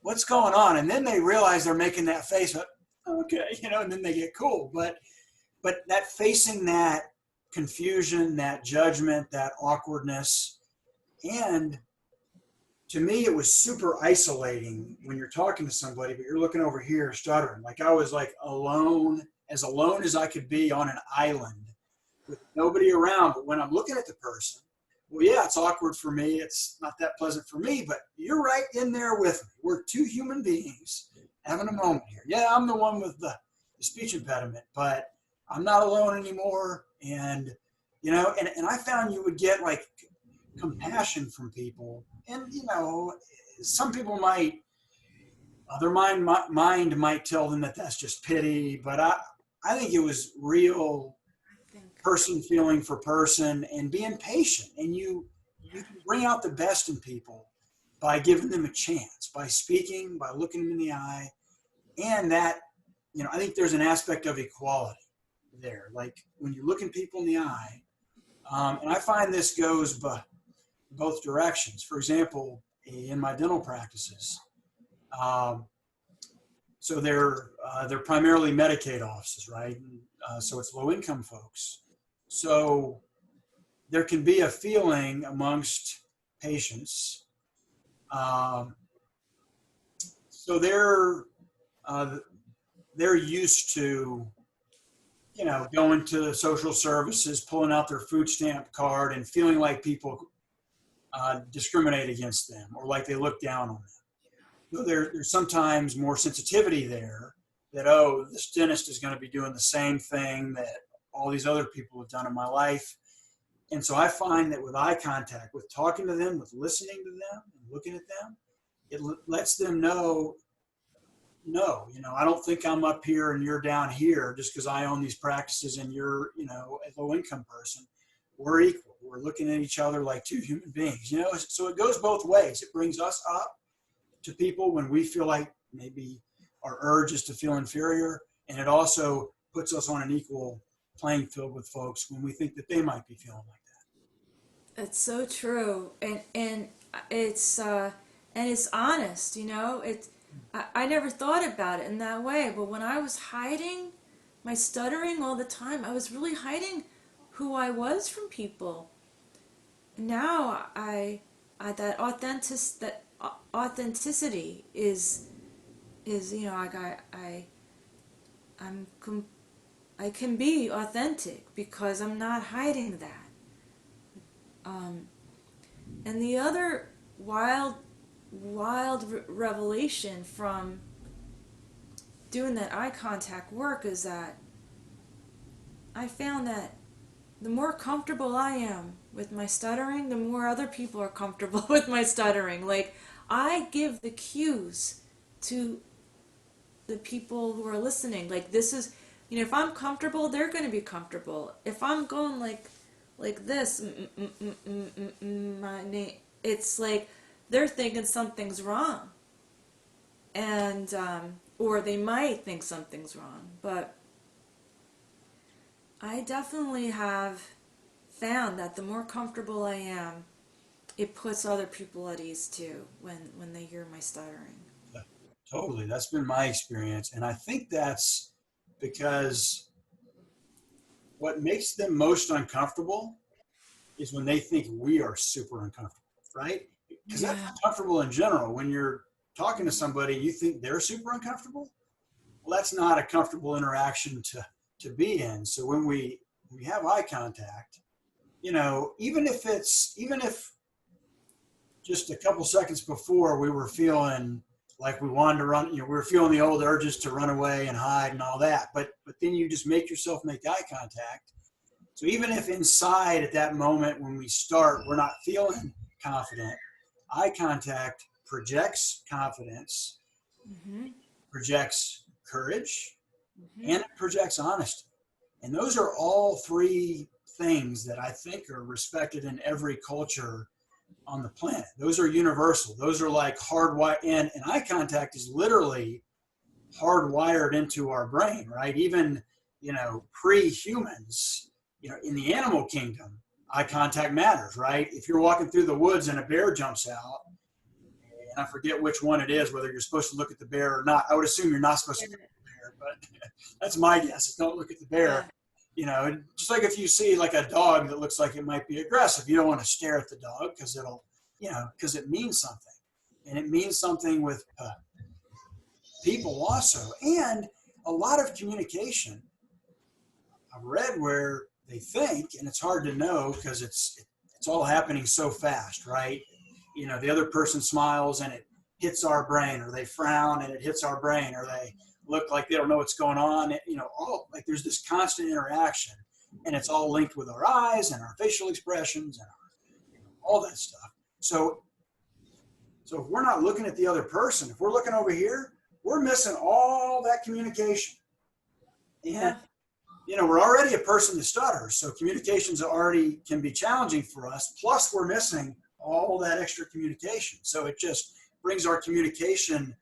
what's going on? And then they realize they're making that face, okay, you know, and then they get cool. But that facing that confusion, that judgment, that awkwardness, and to me, it was super isolating when you're talking to somebody, but you're looking over here stuttering. Like I was like alone as I could be on an island with nobody around. But when I'm looking at the person, well, yeah, it's awkward for me. It's not that pleasant for me, but you're right in there with me. We're two human beings having a moment here. Yeah, I'm the one with the speech impediment, but I'm not alone anymore. And, you know, and I found you would get like compassion from people. And, you know, some people might, their mind might tell them that that's just pity, but I think it was real I think. person feeling for person and being patient. And you can bring out the best in people by giving them a chance, by speaking, by looking them in the eye. And that, you know, I think there's an aspect of equality there. Like when you look in people in the eye, and I find this goes both directions. For example, in my dental practices, um, so they're primarily Medicaid offices, right? So it's low income folks. So there can be a feeling amongst patients. Um, so uh, they're used to, you know, going to social services, pulling out their food stamp card, and feeling like people discriminate against them or like they look down on them. So there's sometimes more sensitivity there that, oh, this dentist is going to be doing the same thing that all these other people have done in my life. And so I find that with eye contact, with talking to them, with listening to them and looking at them, it lets them know, no, you know, I don't think I'm up here and you're down here just because I own these practices and you're, you know, a low income person. We're equal. We're looking at each other like two human beings, you know. So it goes both ways. It brings us up to people when we feel like maybe our urge is to feel inferior, and it also puts us on an equal playing field with folks when we think that they might be feeling like It's so true, and it's honest. You know, I never thought about it in that way. But when I was hiding my stuttering all the time, I was really hiding who I was from people. Now that authenticity is, you know, I'm I can be authentic because I'm not hiding that. Um, and the other wild revelation from doing that eye contact work is that I found that the more comfortable I am with my stuttering, the more other people are comfortable with my stuttering. Like, I give the cues to the people who are listening. Like, this is, you know, if I'm comfortable, they're going to be comfortable. If I'm going like this, my name, it's like they're thinking something's wrong, and or they might think something's wrong. But I definitely have found that the more comfortable I am, it puts other people at ease too when they hear my stuttering. that. Totally. That's been my experience. And I think that's because what makes them most uncomfortable is when they think we are super uncomfortable, right? Because that's Yeah. uncomfortable in general. When you're talking to somebody, you think they're super uncomfortable. Well, that's not a comfortable interaction to be in. So when we have eye contact, you know, even if just a couple seconds before we were feeling like we wanted to run, you know, we were feeling the old urges to run away and hide and all that. But then you just make yourself make eye contact. So even if inside at that moment when we start, we're not feeling confident, eye contact projects confidence, Mhm. projects courage, Mhm. and it projects honesty. And those are all three things that I think are respected in every culture on the planet. Those are universal. Those are like hardwired, and eye contact is literally hardwired into our brain, right? Even, pre-humans, in the animal kingdom, eye contact matters, right? If you're walking through the woods and a bear jumps out, and I forget which one it is, whether you're supposed to look at the bear or not. I would assume you're not supposed to look at the bear, but that's my guess. Is don't look at the bear. Yeah. Just like if you see like a dog that looks like it might be aggressive, you don't want to stare at the dog because because it means something, and it means something with people also. And a lot of communication I've read where they think, and it's hard to know because it's all happening so fast, right? The other person smiles and it hits our brain, or they frown and it hits our brain, or they look like they don't know what's going on. All like there's this constant interaction, and it's all linked with our eyes and our facial expressions and all that stuff. So if we're not looking at the other person, if we're looking over here, we're missing all that communication. And we're already a person that stutters, so communications already can be challenging for us. Plus, we're missing all that extra communication. So it just brings our communication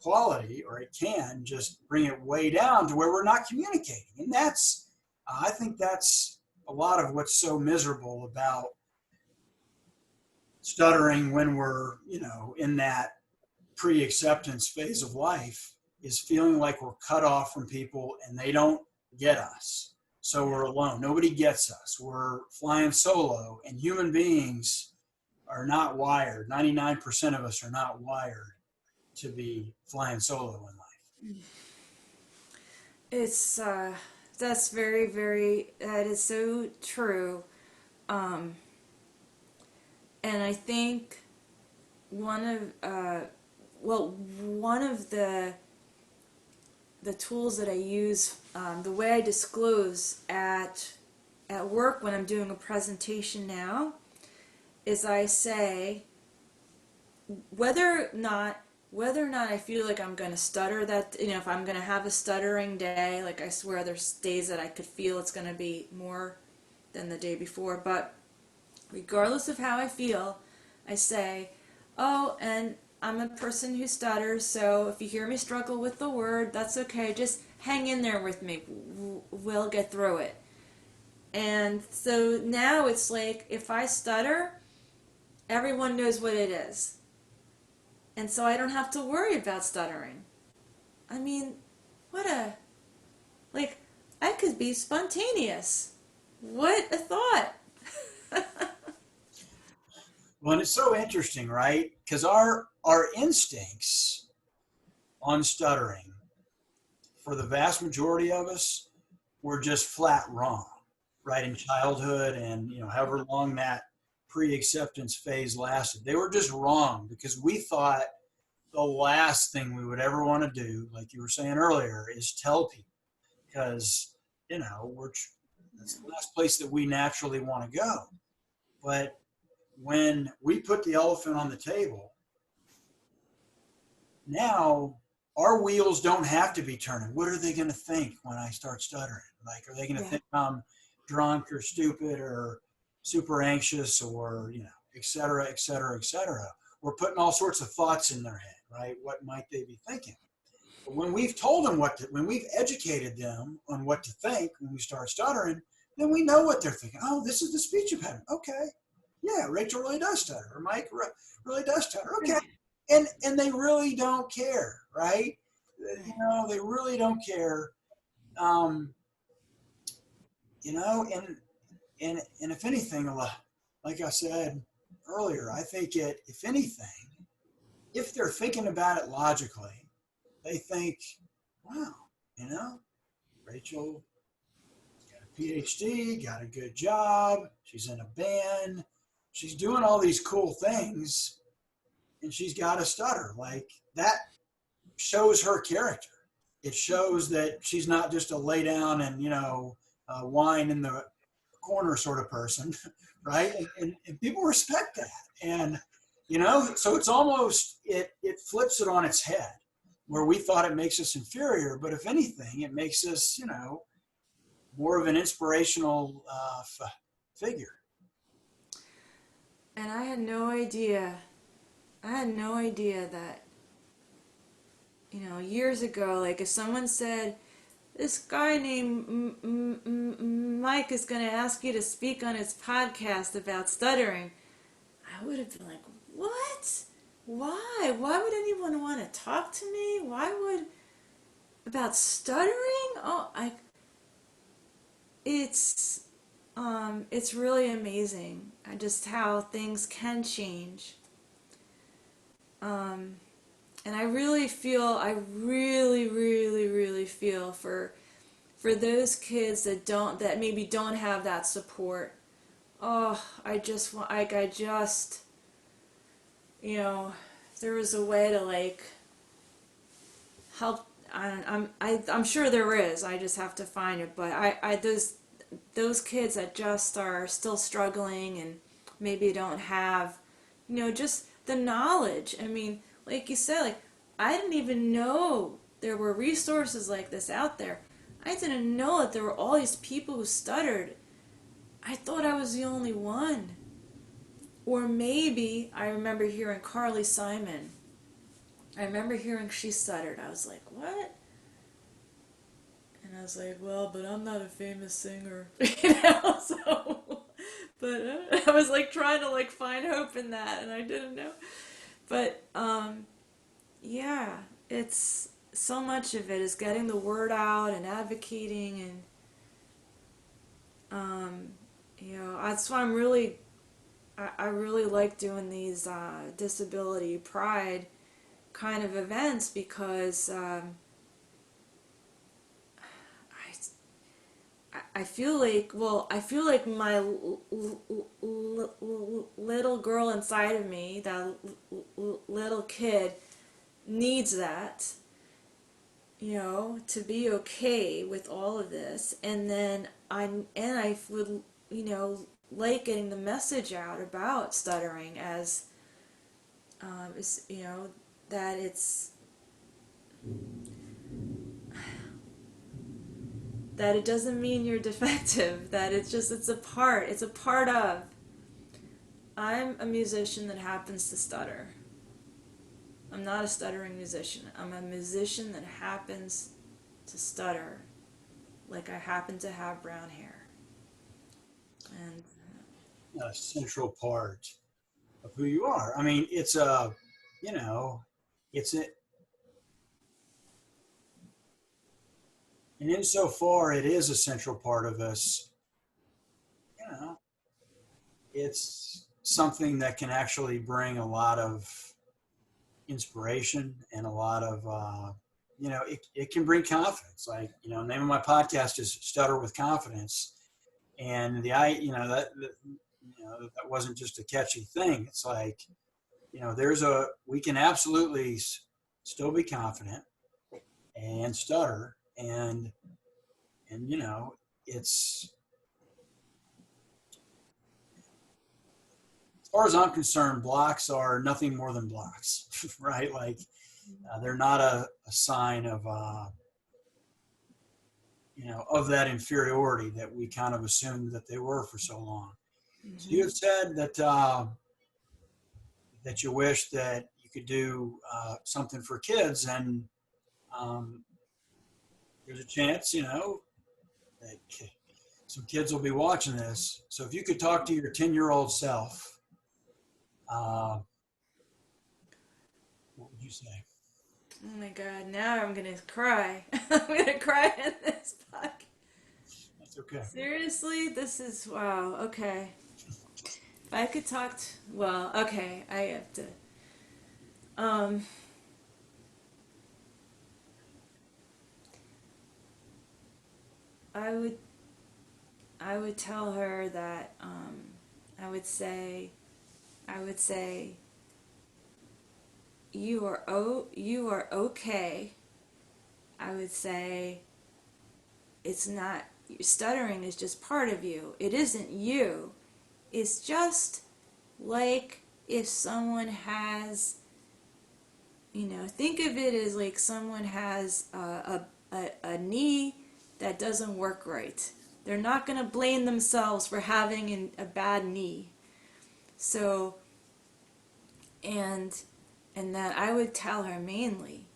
quality, or it can just bring it way down to where we're not communicating. And I think that's a lot of what's so miserable about stuttering when we're, in that pre-acceptance phase of life, is feeling like we're cut off from people and they don't get us. So we're alone. Nobody gets us. We're flying solo, and human beings are not wired. 99% of us are not wired to be flying solo in life. It's that's very, very, that is so true. And I think one of the tools that I use, the way I disclose at work when I'm doing a presentation now, is I say whether or not I feel like I'm going to stutter, that if I'm going to have a stuttering day, like I swear there's days that I could feel it's going to be more than the day before, but regardless of how I feel, I say, oh, and I'm a person who stutters, so if you hear me struggle with the word, that's okay. Just hang in there with me. We'll get through it. And so now it's like if I stutter, everyone knows what it is. And so I don't have to worry about stuttering. I mean, I could be spontaneous. What a thought. Well, and it's so interesting, right? Because our instincts on stuttering, for the vast majority of us, were just flat wrong, right? In childhood, and however long that pre-acceptance phase lasted, they were just wrong because we thought the last thing we would ever want to do, like you were saying earlier, is tell people, because that's the last place that we naturally want to go. But when we put the elephant on the table, now our wheels don't have to be turning. What are they going to think when I start stuttering? Like, are they going to think I'm drunk or stupid or super anxious, or, et cetera, et cetera, et cetera? We're putting all sorts of thoughts in their head, right? What might they be thinking? But when we've told them when we've educated them on what to think when we start stuttering, then we know what they're thinking. Oh, this is the speech impediment. Okay. Yeah, Rachel really does stutter, or Mike really does stutter. Okay. And they really don't care, right? They really don't care. And if anything, like I said earlier, I think if anything, if they're thinking about it logically, they think, wow, Rachel got a PhD, got a good job, she's in a band, she's doing all these cool things, and she's got a stutter. Like, that shows her character. It shows that she's not just a lay down and, whine in the corner sort of person, right? And people respect that. And, so it's almost, it flips it on its head, where we thought it makes us inferior, but if anything, it makes us, more of an inspirational figure. And I had no idea. I had no idea that, years ago, like if someone said, this guy named Mike is going to ask you to speak on his podcast about stuttering, I would have been like, what? Why? Why would anyone want to talk to me? Why would about stuttering? Oh, it's really amazing just how things can change. Um, and I really feel for those kids that maybe don't have that support. Oh, I just want, like, if there was a way to like help. I'm sure there is. I just have to find it. But those kids that just are still struggling and maybe don't have, just the knowledge. I mean, like you said, like I didn't even know there were resources like this out there. I didn't know that there were all these people who stuttered. I thought I was the only one. Or maybe I remember hearing Carly Simon. I remember hearing she stuttered. I was like, what? And I was like, well, but I'm not a famous singer, so, but I was like trying to like find hope in that, and I didn't know. But yeah, it's so much of it is getting the word out and advocating, and that's why I really like doing these disability pride kind of events because. I feel like, my little girl inside of me, that little kid, needs that, to be okay with all of this. And then I would, like getting the message out about stuttering as, that it doesn't mean you're defective, that it's a part of. I'm a musician that happens to stutter. I'm not a stuttering musician. I'm a musician that happens to stutter, like I happen to have brown hair. And A central part of who you are. I mean, it's a, you know, it's a, and insofar it is a central part of us, you know, it's something that can actually bring a lot of inspiration and a lot of, it can bring confidence. Like, the name of my podcast is Stutter with Confidence. And that wasn't just a catchy thing. It's like, we can absolutely still be confident and stutter. And, it's, as far as I'm concerned, blocks are nothing more than blocks, right? Like, they're not a sign of that inferiority that we kind of assumed that they were for so long. So you mm-hmm. have said that you wish that you could do something for kids, and um, there's a chance, that some kids will be watching this. So if you could talk to your 10-year-old self, uh, what would you say? Oh my god, now I'm gonna cry. I'm gonna cry in this podcast. That's okay. Seriously, this is wow. Okay, if I could talk to, well, okay, I have to. Um, I would I would tell her that I would say I would say you are okay. I would say it's not, stuttering is just part of you. It isn't you. It's just like if someone has, think of it as like someone has a knee that doesn't work right. They're not going to blame themselves for having a bad knee. So, and and that I would tell her mainly,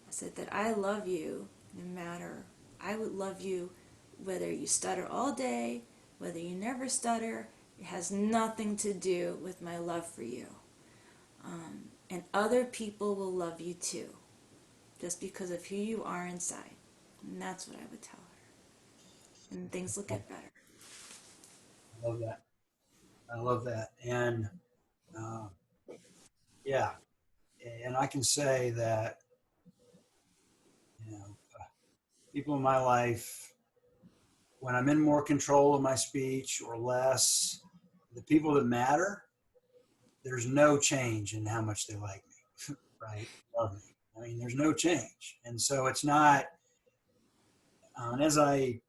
I said that I love you no matter, I would love you whether you stutter all day, whether you never stutter. It has nothing to do with my love for you. And other people will love you too, just because of who you are inside. And that's what I would tell her. And things will I get better. love that. I love that. And uh, yeah, and I can say that, you know, people in my life, when I'm in more control of my speech or less, the people that matter, there's no change in how much they like me, right? Love me. I mean, there's no change. And so it's not, and as I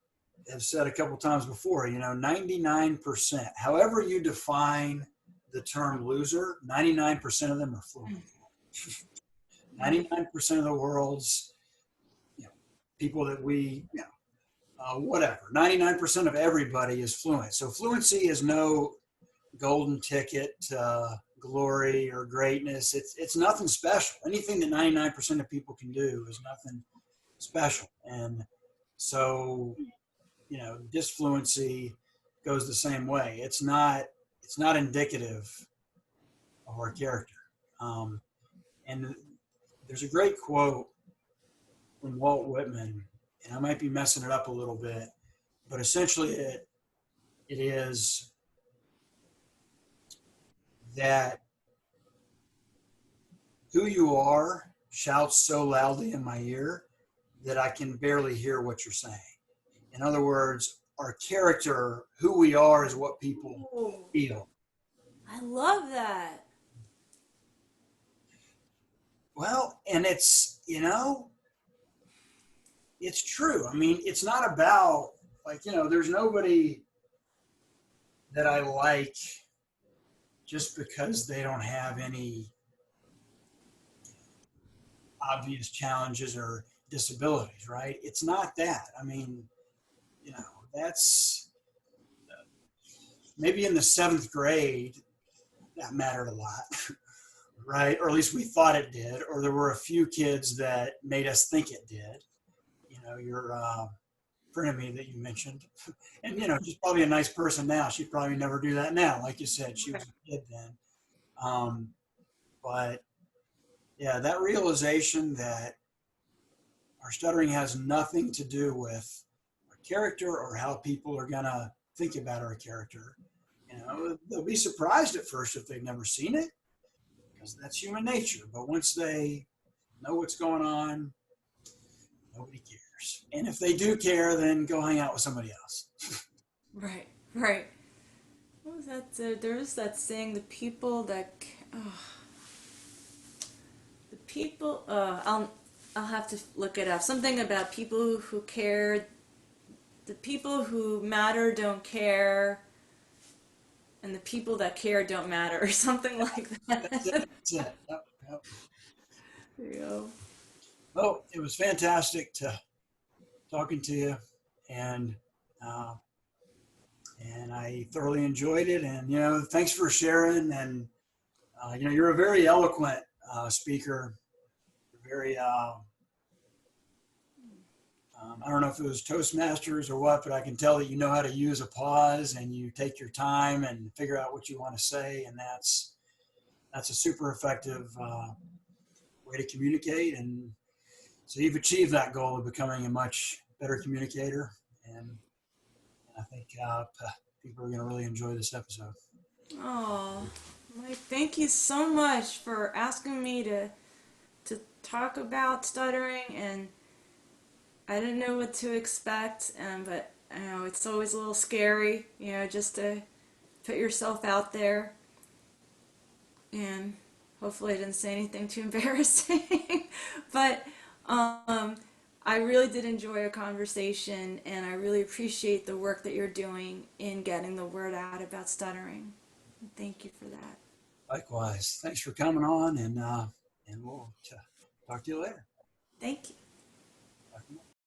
have said a couple times before, 99%, however you define the term loser, 99% of them are fluent. 99% of the world's, you know, people that we, whatever, 99% of everybody is fluent. So fluency is no golden ticket to glory or greatness. It's nothing special. Anything that 99% of people can do is nothing special. And so, disfluency goes the same way. It's not indicative of our character. And there's a great quote from Walt Whitman, and I might be messing it up a little bit, but essentially it is that who you are shouts so loudly in my ear that I can barely hear what you're saying. In other words, our character, who we are, is what people Oh, feel. I love that. Well, and it's true. I mean, it's not about, like, there's nobody that I like just because they don't have any obvious challenges or disabilities, right? It's not that. I mean, you know, that's maybe in the seventh grade that mattered a lot, right? Or at least we thought it did, or there were a few kids that made us think it did. Your friend of me that you mentioned, and she's probably a nice person now. She'd probably never do that now. Like you said, she was a kid then. Um, but yeah, that realization that our stuttering has nothing to do with our character or how people are gonna think about our character. They'll be surprised at first if they've never seen it, because that's human nature. But once they know what's going on, nobody cares. And if they do care, then go hang out with somebody else. Right, right. What was that? There was that saying, the people that, oh, the people, I'll have to look it up. Something about people who care, the people who matter don't care, and the people that care don't matter, or something like That's it. that. That's it. Yep, yep. There you go. Well, it was fantastic to talking to you, and uh, and I thoroughly enjoyed it. And thanks for sharing. And you're a very eloquent speaker. You're very I don't know if it was Toastmasters or what, but I can tell that you know how to use a pause and you take your time and figure out what you want to say, and that's a super effective way to communicate. And so you've achieved that goal of becoming a much better communicator, and I think people are going to really enjoy this episode. Oh, Mike, thank you so much for asking me to talk about stuttering, and I didn't know what to expect, but it's always a little scary, just to put yourself out there, and hopefully I didn't say anything too embarrassing. But I really did enjoy our conversation, and I really appreciate the work that you're doing in getting the word out about stuttering. Thank you for that. Likewise, thanks for coming on, and we'll talk to you later. Thank you. Talk to you